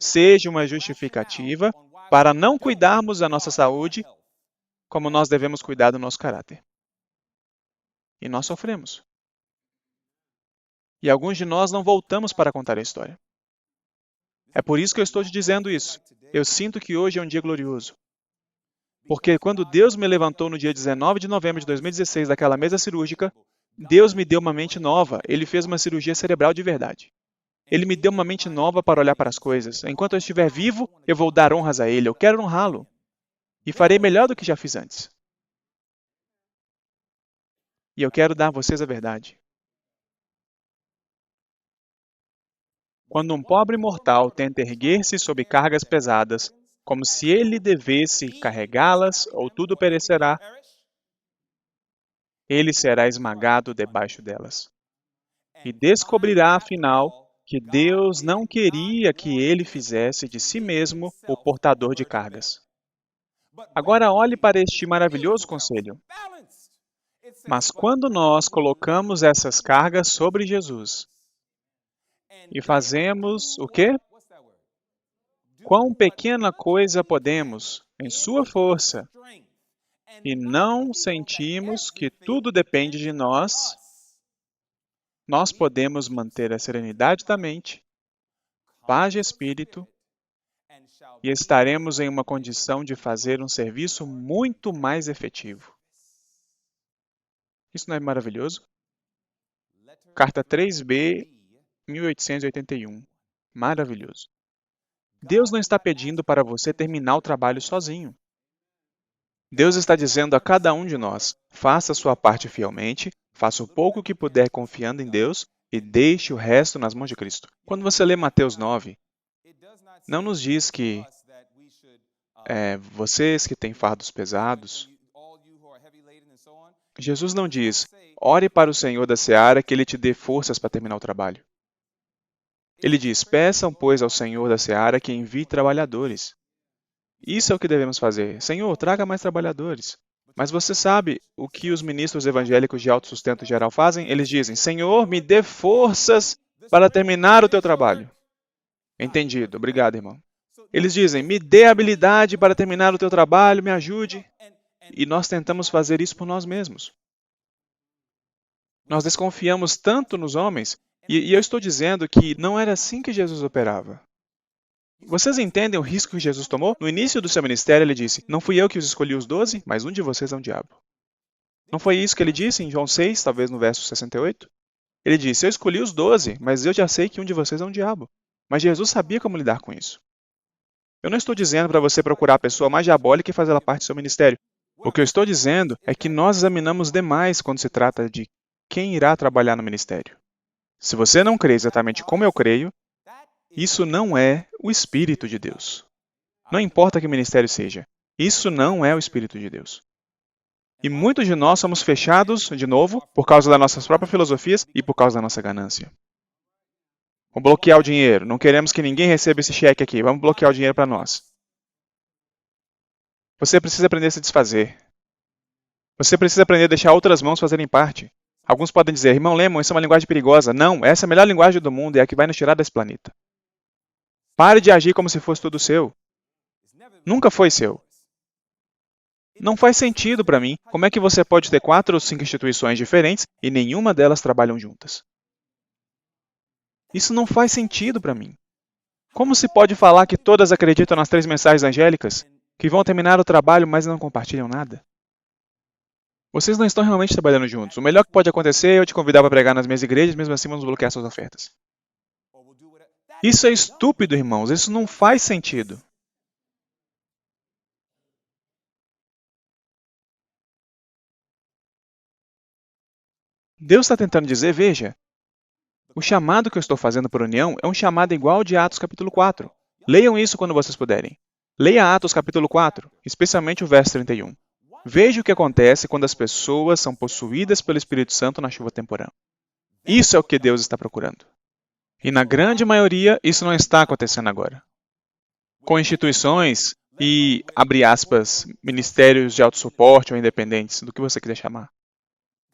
S1: seja uma justificativa para não cuidarmos da nossa saúde como nós devemos cuidar do nosso caráter. E nós sofremos. E alguns de nós não voltamos para contar a história. É por isso que eu estou te dizendo isso. Eu sinto que hoje é um dia glorioso. Porque quando Deus me levantou no dia 19 de novembro de 2016 daquela mesa cirúrgica, Deus me deu uma mente nova. Ele fez uma cirurgia cerebral de verdade. Ele me deu uma mente nova para olhar para as coisas. Enquanto eu estiver vivo, eu vou dar honras a Ele. Eu quero honrá-lo. E farei melhor do que já fiz antes. E eu quero dar a vocês a verdade. Quando um pobre mortal tenta erguer-se sob cargas pesadas, como se ele devesse carregá-las ou tudo perecerá, ele será esmagado debaixo delas. E descobrirá, afinal, que Deus não queria que ele fizesse de si mesmo o portador de cargas. Agora olhe para este maravilhoso conselho. Mas quando nós colocamos essas cargas sobre Jesus e fazemos o quê? Quão pequena coisa podemos, em sua força, e não sentimos que tudo depende de nós, nós podemos manter a serenidade da mente, paz de espírito, e estaremos em uma condição de fazer um serviço muito mais efetivo. Isso não é maravilhoso? Carta 3b, 1881. Maravilhoso. Deus não está pedindo para você terminar o trabalho sozinho. Deus está dizendo a cada um de nós, faça a sua parte fielmente, faça o pouco que puder confiando em Deus e deixe o resto nas mãos de Cristo. Quando você lê Mateus 9, não nos diz que vocês que têm fardos pesados, Jesus não diz, ore para o Senhor da Seara que Ele te dê forças para terminar o trabalho. Ele diz, peçam, pois, ao Senhor da Seara que envie trabalhadores. Isso é o que devemos fazer. Senhor, traga mais trabalhadores. Mas você sabe o que os ministros evangélicos de autossustento geral fazem? Eles dizem, Senhor, me dê forças para terminar o teu trabalho. Entendido. Obrigado, irmão. Eles dizem, me dê habilidade para terminar o teu trabalho, me ajude. E nós tentamos fazer isso por nós mesmos. Nós desconfiamos tanto nos homens, e eu estou dizendo que não era assim que Jesus operava. Vocês entendem o risco que Jesus tomou? No início do seu ministério, ele disse, não fui eu que os escolhi os 12, mas um de vocês é um diabo. Não foi isso que ele disse em João 6, talvez no verso 68? Ele disse, eu escolhi os 12, mas eu já sei que um de vocês é um diabo. Mas Jesus sabia como lidar com isso. Eu não estou dizendo para você procurar a pessoa mais diabólica e fazer ela parte do seu ministério. O que eu estou dizendo é que nós examinamos demais quando se trata de quem irá trabalhar no ministério. Se você não crê exatamente como eu creio, isso não é o Espírito de Deus. Não importa que ministério seja, isso não é o Espírito de Deus. E muitos de nós somos fechados, de novo, por causa das nossas próprias filosofias e por causa da nossa ganância. Vamos bloquear o dinheiro. Não queremos que ninguém receba esse cheque aqui. Vamos bloquear o dinheiro para nós. Você precisa aprender a se desfazer. Você precisa aprender a deixar outras mãos fazerem parte. Alguns podem dizer, irmão Lemon, isso é uma linguagem perigosa. Não, essa é a melhor linguagem do mundo e é a que vai nos tirar desse planeta. Pare de agir como se fosse tudo seu. Nunca foi seu. Não faz sentido para mim como é que você pode ter 4 ou 5 instituições diferentes e nenhuma delas trabalham juntas. Isso não faz sentido para mim. Como se pode falar que todas acreditam nas 3 mensagens angélicas, que vão terminar o trabalho, mas não compartilham nada? Vocês não estão realmente trabalhando juntos. O melhor que pode acontecer é eu te convidar para pregar nas minhas igrejas, mesmo assim vamos bloquear suas ofertas. Isso é estúpido, irmãos. Isso não faz sentido. Deus está tentando dizer, veja, o chamado que eu estou fazendo por união é um chamado igual ao de Atos capítulo 4. Leiam isso quando vocês puderem. Leia Atos capítulo 4, especialmente o verso 31. Veja o que acontece quando as pessoas são possuídas pelo Espírito Santo na chuva temporã. Isso é o que Deus está procurando. E na grande maioria, isso não está acontecendo agora. Com instituições, e, abre aspas, ministérios de autossuporte ou independentes, do que você quiser chamar.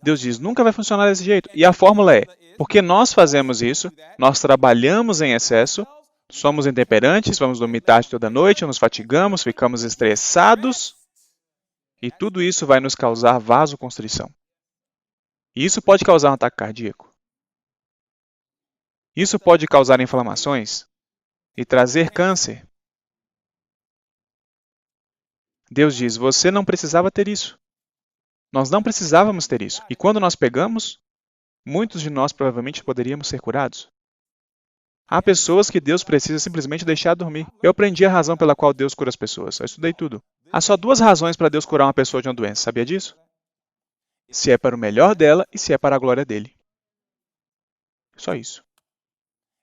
S1: Deus diz, nunca vai funcionar desse jeito. E a fórmula é, porque nós fazemos isso, nós trabalhamos em excesso, somos intemperantes, vamos dormir tarde toda noite, nos fatigamos, ficamos estressados, e tudo isso vai nos causar vasoconstrição. E isso pode causar um ataque cardíaco. Isso pode causar inflamações e trazer câncer. Deus diz, você não precisava ter isso. Nós não precisávamos ter isso. E quando nós pegamos, muitos de nós provavelmente poderíamos ser curados. Há pessoas que Deus precisa simplesmente deixar dormir. Eu aprendi a razão pela qual Deus cura as pessoas. Eu estudei tudo. Há só duas razões para Deus curar uma pessoa de uma doença. Sabia disso? Se é para o melhor dela e se é para a glória dele. Só isso.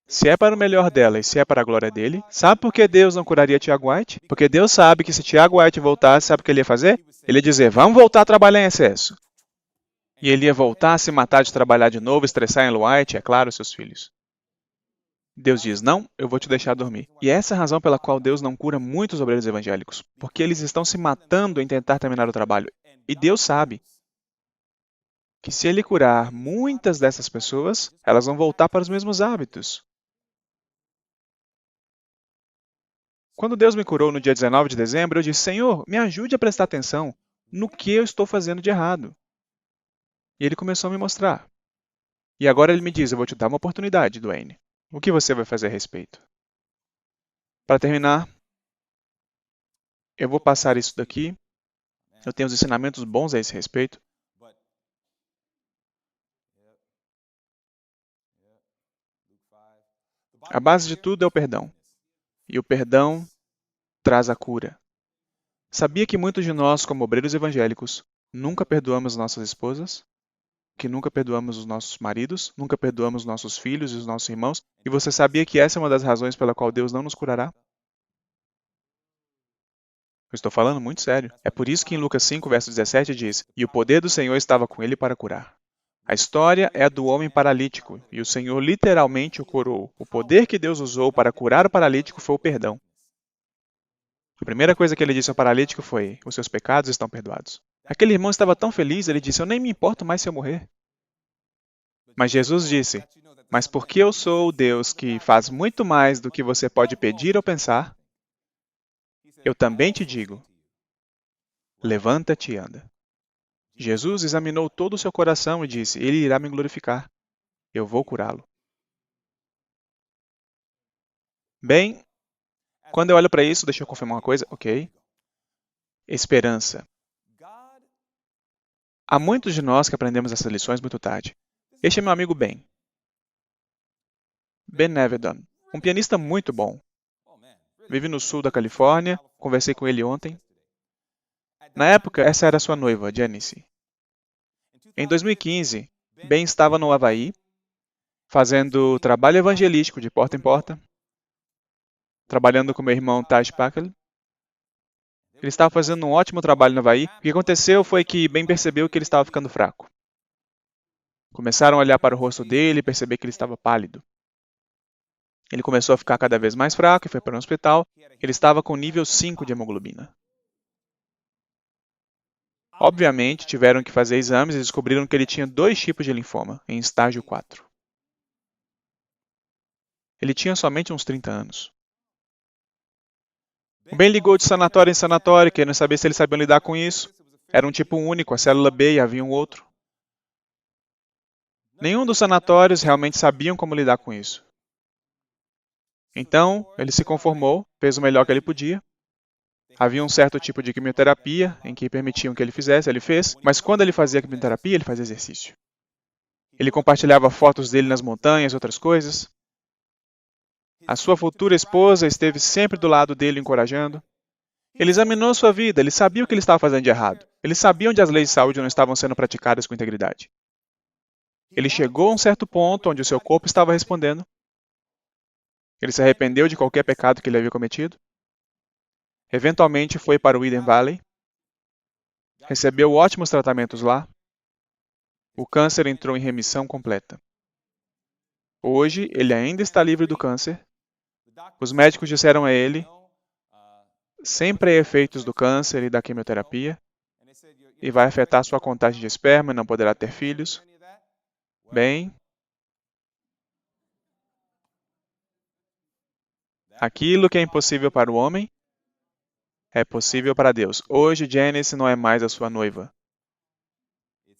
S1: Se é para o melhor dela e se é para a glória dele, sabe por que Deus não curaria Tiago White? Porque Deus sabe que se Tiago White voltasse, sabe o que ele ia fazer? Ele ia dizer, vamos voltar a trabalhar em excesso. E ele ia voltar a se matar de trabalhar de novo, estressar em White, é claro, seus filhos. Deus diz, não, eu vou te deixar dormir. E essa é a razão pela qual Deus não cura muitos obreiros evangélicos. Porque eles estão se matando em tentar terminar o trabalho. E Deus sabe que se Ele curar muitas dessas pessoas, elas vão voltar para os mesmos hábitos. Quando Deus me curou no dia 19 de dezembro, eu disse, Senhor, me ajude a prestar atenção no que eu estou fazendo de errado. E Ele começou a me mostrar. E agora Ele me diz, eu vou te dar uma oportunidade, Dwayne. O que você vai fazer a respeito? Para terminar, eu vou passar isso daqui. Eu tenho uns ensinamentos bons a esse respeito. A base de tudo é o perdão. E o perdão traz a cura. Sabia que muitos de nós, como obreiros evangélicos, nunca perdoamos nossas esposas? Que nunca perdoamos os nossos maridos? Nunca perdoamos nossos filhos e os nossos irmãos? E você sabia que essa é uma das razões pela qual Deus não nos curará? Eu estou falando muito sério. É por isso que em Lucas 5, verso 17 diz, e o poder do Senhor estava com ele para curar. A história é a do homem paralítico, e o Senhor literalmente o curou. O poder que Deus usou para curar o paralítico foi o perdão. A primeira coisa que ele disse ao paralítico foi, os seus pecados estão perdoados. Aquele irmão estava tão feliz, ele disse, eu nem me importo mais se eu morrer. Mas Jesus disse, mas porque eu sou o Deus que faz muito mais do que você pode pedir ou pensar, eu também te digo, levanta-te e anda. Jesus examinou todo o seu coração e disse, ele irá me glorificar. Eu vou curá-lo. Bem, quando eu olho para isso, deixa eu confirmar uma coisa, ok? Esperança. Há muitos de nós que aprendemos essas lições muito tarde. Este é meu amigo Ben. Ben Nevedon, um pianista muito bom. Vive no sul da Califórnia, conversei com ele ontem. Na época, essa era sua noiva, Janice. Em 2015, Ben estava no Havaí, fazendo trabalho evangelístico de porta em porta, trabalhando com meu irmão Taj Pakel. Ele estava fazendo um ótimo trabalho no Havaí. O que aconteceu foi que Ben percebeu que ele estava ficando fraco. Começaram a olhar para o rosto dele e perceber que ele estava pálido. Ele começou a ficar cada vez mais fraco e foi para um hospital. Ele estava com nível 5 de hemoglobina. Obviamente, tiveram que fazer exames e descobriram que ele tinha 2 tipos de linfoma, em estágio 4. Ele tinha somente uns 30 anos. O Ben ligou de sanatório em sanatório, querendo saber se eles sabiam lidar com isso. Era um tipo único, a célula B, e havia um outro. Nenhum dos sanatórios realmente sabiam como lidar com isso. Então, ele se conformou, fez o melhor que ele podia. Havia um certo tipo de quimioterapia em que permitiam que ele fizesse, ele fez, mas quando ele fazia quimioterapia, ele fazia exercício. Ele compartilhava fotos dele nas montanhas e outras coisas. A sua futura esposa esteve sempre do lado dele, encorajando. Ele examinou sua vida, ele sabia o que ele estava fazendo de errado. Ele sabia onde as leis de saúde não estavam sendo praticadas com integridade. Ele chegou a um certo ponto onde o seu corpo estava respondendo. Ele se arrependeu de qualquer pecado que ele havia cometido. Eventualmente foi para o Eden Valley. Recebeu ótimos tratamentos lá. O câncer entrou em remissão completa. Hoje, ele ainda está livre do câncer. Os médicos disseram a ele sempre há efeitos do câncer e da quimioterapia, e vai afetar sua contagem de esperma e não poderá ter filhos. Bem, aquilo que é impossível para o homem é possível para Deus. Hoje, Janice não é mais a sua noiva,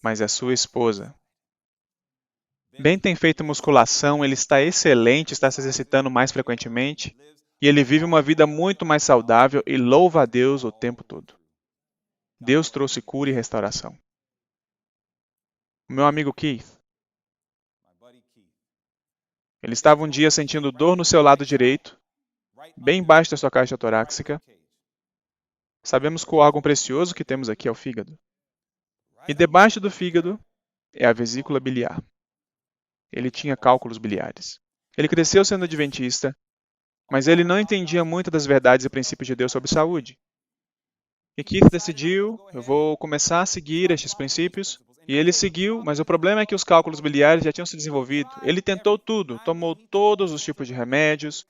S1: mas é sua esposa. Ben tem feito musculação, ele está excelente, está se exercitando mais frequentemente, e ele vive uma vida muito mais saudável e louva a Deus o tempo todo. Deus trouxe cura e restauração. O meu amigo Keith, ele estava um dia sentindo dor no seu lado direito, bem embaixo da sua caixa torácica. Sabemos que o órgão precioso que temos aqui é o fígado. E debaixo do fígado é a vesícula biliar. Ele tinha cálculos biliares. Ele cresceu sendo adventista, mas ele não entendia muito das verdades e princípios de Deus sobre saúde. E Keith decidiu, eu vou começar a seguir estes princípios. E ele seguiu, mas o problema é que os cálculos biliares já tinham se desenvolvido. Ele tentou tudo, tomou todos os tipos de remédios.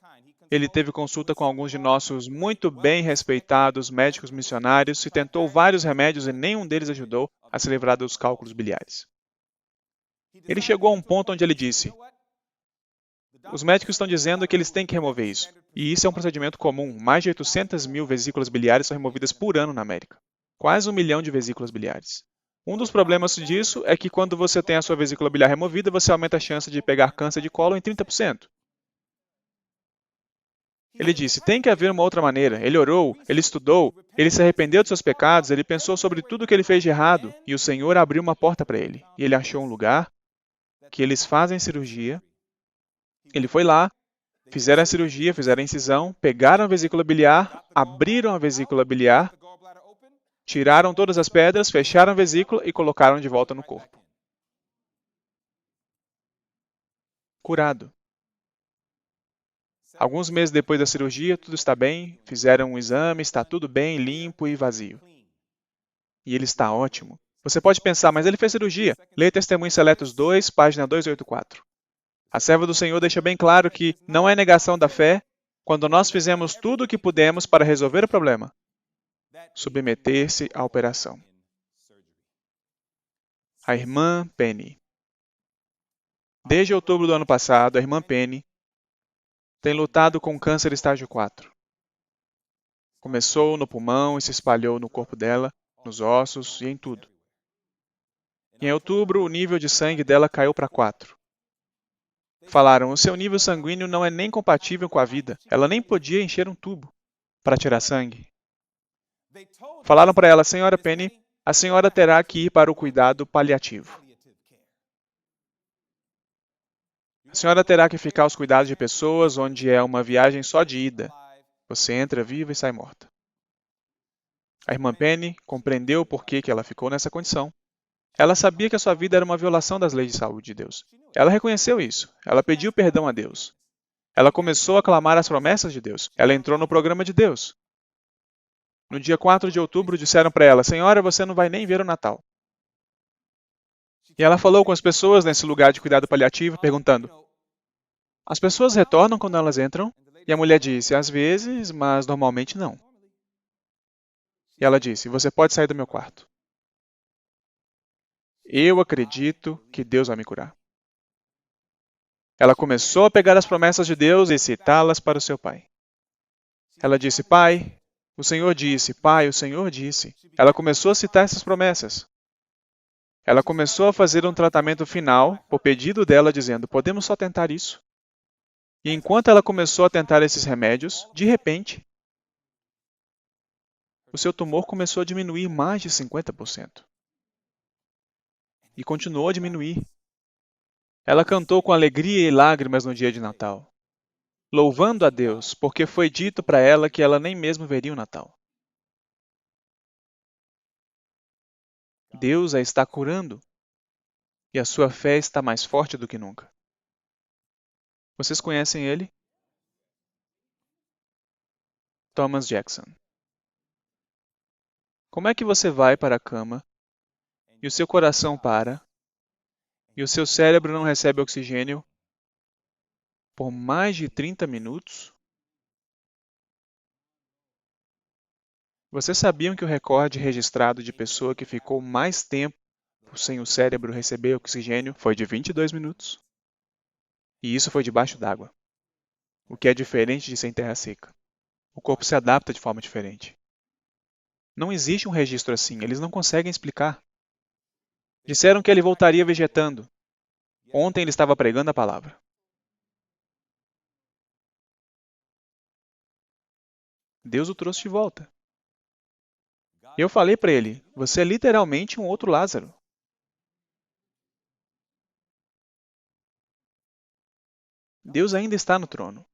S1: Ele teve consulta com alguns de nossos muito bem respeitados médicos missionários e tentou vários remédios e nenhum deles ajudou a se livrar dos cálculos biliares. Ele chegou a um ponto onde ele disse: os médicos estão dizendo que eles têm que remover isso. E isso é um procedimento comum. Mais de 800 mil vesículas biliares são removidas por ano na América. Quase 1 milhão de vesículas biliares. Um dos problemas disso é que quando você tem a sua vesícula biliar removida, você aumenta a chance de pegar câncer de cólon em 30%. Ele disse, tem que haver uma outra maneira. Ele orou, ele estudou, ele se arrependeu de seus pecados, ele pensou sobre tudo o que ele fez de errado, e o Senhor abriu uma porta para ele. E ele achou um lugar que eles fazem cirurgia. Ele foi lá, fizeram a cirurgia, fizeram a incisão, pegaram a vesícula biliar, abriram a vesícula biliar, tiraram todas as pedras, fecharam a vesícula e colocaram de volta no corpo. Curado. Alguns meses depois da cirurgia, tudo está bem, fizeram um exame, está tudo bem, limpo e vazio. E ele está ótimo. Você pode pensar, mas ele fez cirurgia. Leia Testemunhos Seletos 2, página 284. A serva do Senhor deixa bem claro que não é negação da fé quando nós fizemos tudo o que pudemos para resolver o problema. Submeter-se à operação. A irmã Penny. Desde outubro do ano passado, a irmã Penny tem lutado com câncer estágio 4. Começou no pulmão e se espalhou no corpo dela, nos ossos e em tudo. Em outubro, o nível de sangue dela caiu para 4. Falaram, o seu nível sanguíneo não é nem compatível com a vida. Ela nem podia encher um tubo para tirar sangue. Falaram para ela, senhora Penny, a senhora terá que ir para o cuidado paliativo. A senhora terá que ficar aos cuidados de pessoas onde é uma viagem só de ida. Você entra viva e sai morta. A irmã Penny compreendeu por que ela ficou nessa condição. Ela sabia que a sua vida era uma violação das leis de saúde de Deus. Ela reconheceu isso. Ela pediu perdão a Deus. Ela começou a clamar as promessas de Deus. Ela entrou no programa de Deus. No dia 4 de outubro, disseram para ela, senhora, você não vai nem ver o Natal. E ela falou com as pessoas nesse lugar de cuidado paliativo, perguntando, as pessoas retornam quando elas entram? E a mulher disse, às vezes, mas normalmente não. E ela disse, você pode sair do meu quarto. Eu acredito que Deus vai me curar. Ela começou a pegar as promessas de Deus e citá-las para o seu pai. Ela disse, pai, o Senhor disse, pai, o Senhor disse. Ela começou a citar essas promessas. Ela começou a fazer um tratamento final, por pedido dela, dizendo, podemos só tentar isso. E enquanto ela começou a tentar esses remédios, de repente, o seu tumor começou a diminuir mais de 50%. E continuou a diminuir. Ela cantou com alegria e lágrimas no dia de Natal, louvando a Deus, porque foi dito para ela que ela nem mesmo veria o Natal. Deus a está curando, e a sua fé está mais forte do que nunca. Vocês conhecem ele? Thomas Jackson. Como é que você vai para a cama, e o seu coração para, e o seu cérebro não recebe oxigênio por mais de 30 minutos? Vocês sabiam que o recorde registrado de pessoa que ficou mais tempo sem o cérebro receber oxigênio foi de 22 minutos? E isso foi debaixo d'água, o que é diferente de ser em terra seca. O corpo se adapta de forma diferente. Não existe um registro assim, eles não conseguem explicar. Disseram que ele voltaria vegetando. Ontem ele estava pregando a palavra. Deus o trouxe de volta. Eu falei para ele: você é literalmente um outro Lázaro. Deus ainda está no trono.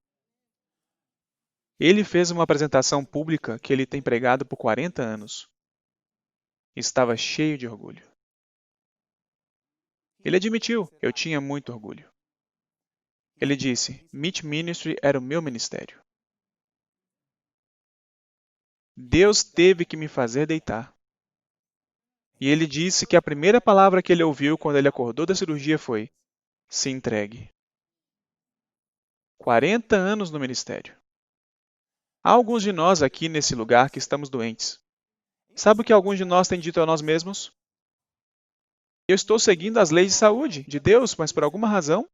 S1: Ele fez uma apresentação pública que ele tem pregado por 40 anos. Estava cheio de orgulho. Ele admitiu: eu tinha muito orgulho. Ele disse: Meet Ministry era o meu ministério. Deus teve que me fazer deitar. E ele disse que a primeira palavra que ele ouviu quando ele acordou da cirurgia foi: se entregue. 40 anos no ministério. Há alguns de nós aqui nesse lugar que estamos doentes. Sabe o que alguns de nós têm dito a nós mesmos? Eu estou seguindo as leis de saúde de Deus, mas por alguma razão.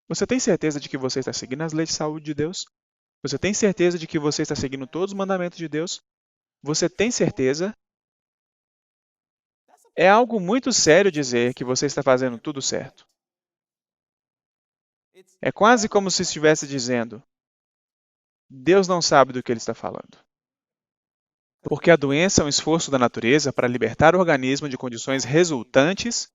S1: Você tem certeza de que você está seguindo as leis de saúde de Deus? Você tem certeza de que você está seguindo todos os mandamentos de Deus? Você tem certeza? É algo muito sério dizer que você está fazendo tudo certo. É quase como se estivesse dizendo: Deus não sabe do que ele está falando. Porque a doença é um esforço da natureza para libertar o organismo de condições resultantes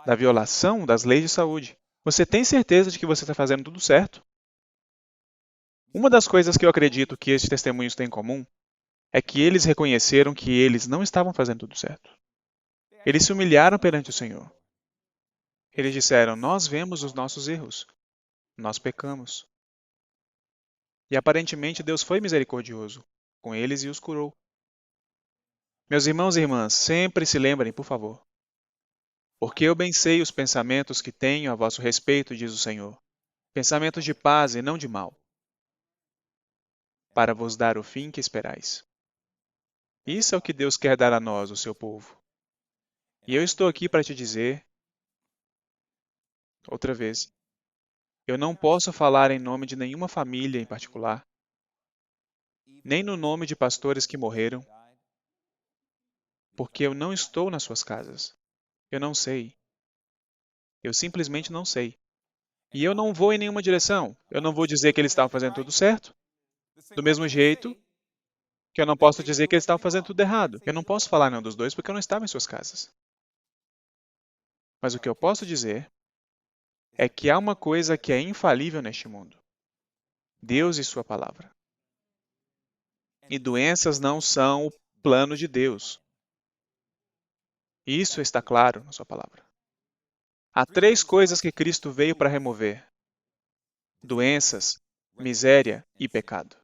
S1: da violação das leis de saúde. Você tem certeza de que você está fazendo tudo certo? Uma das coisas que eu acredito que estes testemunhos têm em comum é que eles reconheceram que eles não estavam fazendo tudo certo. Eles se humilharam perante o Senhor. Eles disseram: nós vemos os nossos erros. Nós pecamos. E aparentemente Deus foi misericordioso com eles e os curou. Meus irmãos e irmãs, sempre se lembrem, por favor. Porque eu bem sei os pensamentos que tenho a vosso respeito, diz o Senhor. Pensamentos de paz e não de mal, para vos dar o fim que esperais. Isso é o que Deus quer dar a nós, o seu povo. E eu estou aqui para te dizer, outra vez, eu não posso falar em nome de nenhuma família em particular, nem no nome de pastores que morreram, porque eu não estou nas suas casas. Eu não sei. Eu simplesmente não sei. E eu não vou em nenhuma direção. Eu não vou dizer que eles estavam fazendo tudo certo. Do mesmo jeito que eu não posso dizer que eles estavam fazendo tudo errado. Eu não posso falar nenhum dos dois porque eu não estava em suas casas. Mas o que eu posso dizer é que há uma coisa que é infalível neste mundo: Deus e sua palavra. E doenças não são o plano de Deus. Isso está claro na sua palavra. Há três coisas que Cristo veio para remover: doenças, miséria e pecado.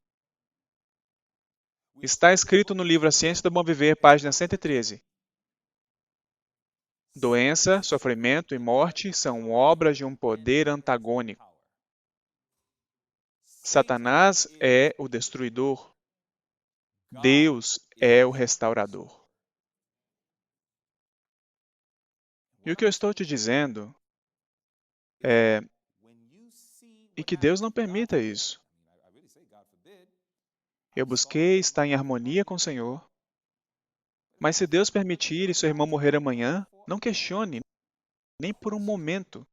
S1: Está escrito no livro A Ciência do Bom Viver, página 113. Doença, sofrimento e morte são obras de um poder antagônico. Satanás é o destruidor. Deus é o restaurador. E o que eu estou te dizendo é e que Deus não permita isso. Eu busquei estar em harmonia com o Senhor, mas se Deus permitir e seu irmão morrer amanhã, não questione, nem por um momento,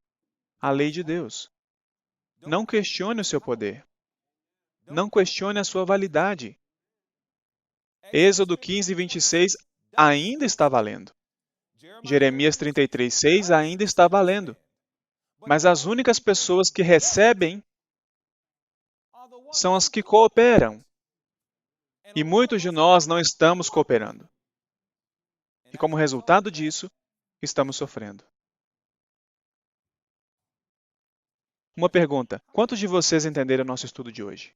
S1: a lei de Deus. Não questione o seu poder. Não questione a sua validade. Êxodo 15, 26 ainda está valendo. Jeremias 33, 6 ainda está valendo. Mas as únicas pessoas que recebem são as que cooperam. E muitos de nós não estamos cooperando. E como resultado disso, estamos sofrendo. Uma pergunta: quantos de vocês entenderam nosso estudo de hoje?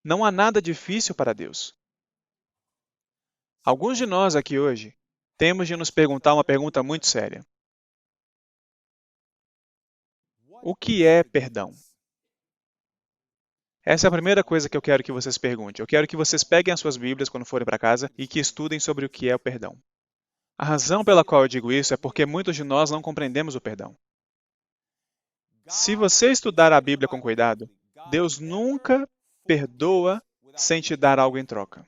S1: Não há nada difícil para Deus. Alguns de nós aqui hoje temos de nos perguntar uma pergunta muito séria. O que é perdão? Essa é a primeira coisa que eu quero que vocês perguntem. Eu quero que vocês peguem as suas Bíblias quando forem para casa e que estudem sobre o que é o perdão. A razão pela qual eu digo isso é porque muitos de nós não compreendemos o perdão. Se você estudar a Bíblia com cuidado, Deus nunca perdoa sem te dar algo em troca.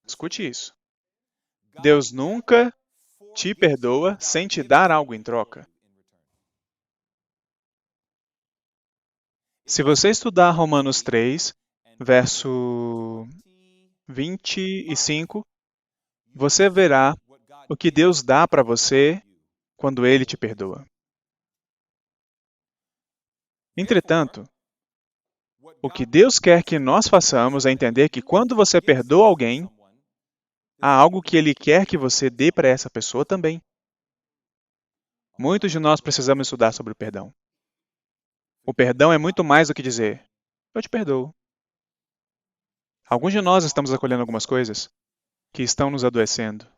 S1: Escute isso. Deus nunca te perdoa sem te dar algo em troca. Se você estudar Romanos 3, verso 25, você verá o que Deus dá para você quando Ele te perdoa. Entretanto, o que Deus quer que nós façamos é entender que quando você perdoa alguém, há algo que Ele quer que você dê para essa pessoa também. Muitos de nós precisamos estudar sobre o perdão. O perdão é muito mais do que dizer, eu te perdoo. Alguns de nós estamos acolhendo algumas coisas que estão nos adoecendo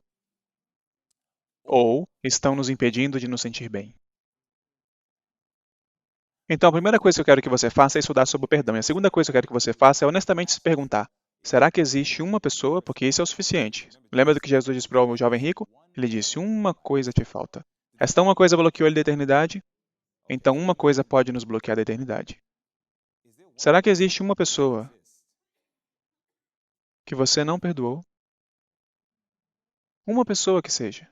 S1: ou estão nos impedindo de nos sentir bem. Então, a primeira coisa que eu quero que você faça é estudar sobre o perdão. E a segunda coisa que eu quero que você faça é honestamente se perguntar, será que existe uma pessoa, porque isso é o suficiente? Lembra do que Jesus disse para o jovem rico? Ele disse, uma coisa te falta. Esta uma coisa bloqueou ele da eternidade? Então uma coisa pode nos bloquear da eternidade. Será que existe uma pessoa que você não perdoou? Uma pessoa que seja.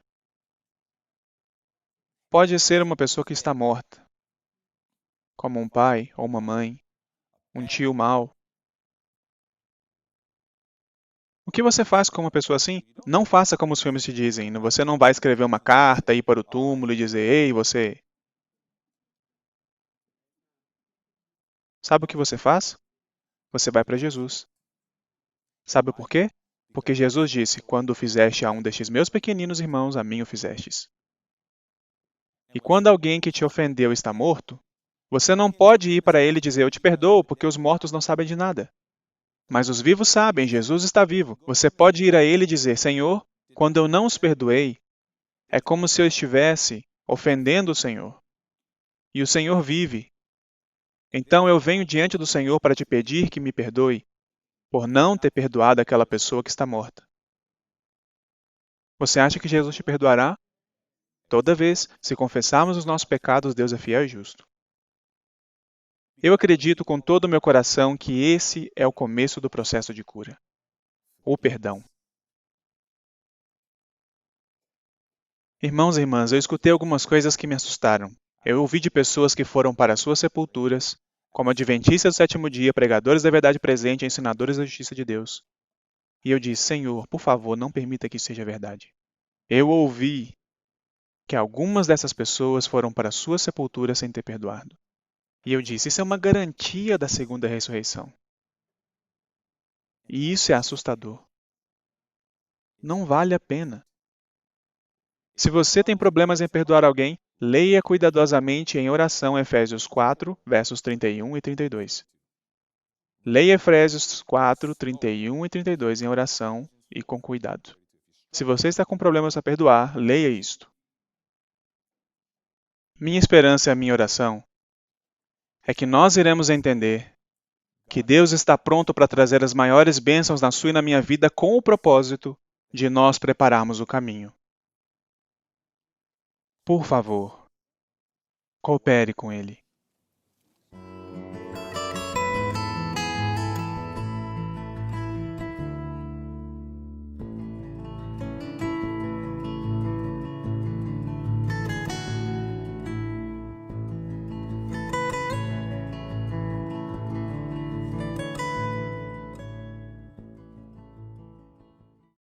S1: Pode ser uma pessoa que está morta, como um pai ou uma mãe, um tio mau. O que você faz com uma pessoa assim? Não faça como os filmes te dizem. Você não vai escrever uma carta, ir para o túmulo e dizer, ei, você. Sabe o que você faz? Você vai para Jesus. Sabe por quê? Porque Jesus disse, quando o fizeste a um destes meus pequeninos irmãos, a mim o fizestes. E quando alguém que te ofendeu está morto, você não pode ir para ele e dizer, eu te perdoo, porque os mortos não sabem de nada. Mas os vivos sabem, Jesus está vivo. Você pode ir a ele e dizer, Senhor, quando eu não os perdoei, é como se eu estivesse ofendendo o Senhor. E o Senhor vive. Então eu venho diante do Senhor para te pedir que me perdoe por não ter perdoado aquela pessoa que está morta. Você acha que Jesus te perdoará? Toda vez, se confessarmos os nossos pecados, Deus é fiel e justo. Eu acredito com todo o meu coração que esse é o começo do processo de cura. O perdão. Irmãos e irmãs, eu escutei algumas coisas que me assustaram. Eu ouvi de pessoas que foram para suas sepulturas, como adventistas do sétimo dia, pregadores da verdade presente e ensinadores da justiça de Deus. E eu disse, Senhor, por favor, não permita que isso seja verdade. Eu ouvi que algumas dessas pessoas foram para sua sepultura sem ter perdoado. E eu disse, isso é uma garantia da segunda ressurreição. E isso é assustador. Não vale a pena. Se você tem problemas em perdoar alguém, leia cuidadosamente em oração Efésios 4, versos 31 e 32. Leia Efésios 4, 31 e 32 em oração e com cuidado. Se você está com problemas a perdoar, leia isto. Minha esperança e a minha oração é que nós iremos entender que Deus está pronto para trazer as maiores bênçãos na sua e na minha vida com o propósito de nós prepararmos o caminho. Por favor, coopere com Ele.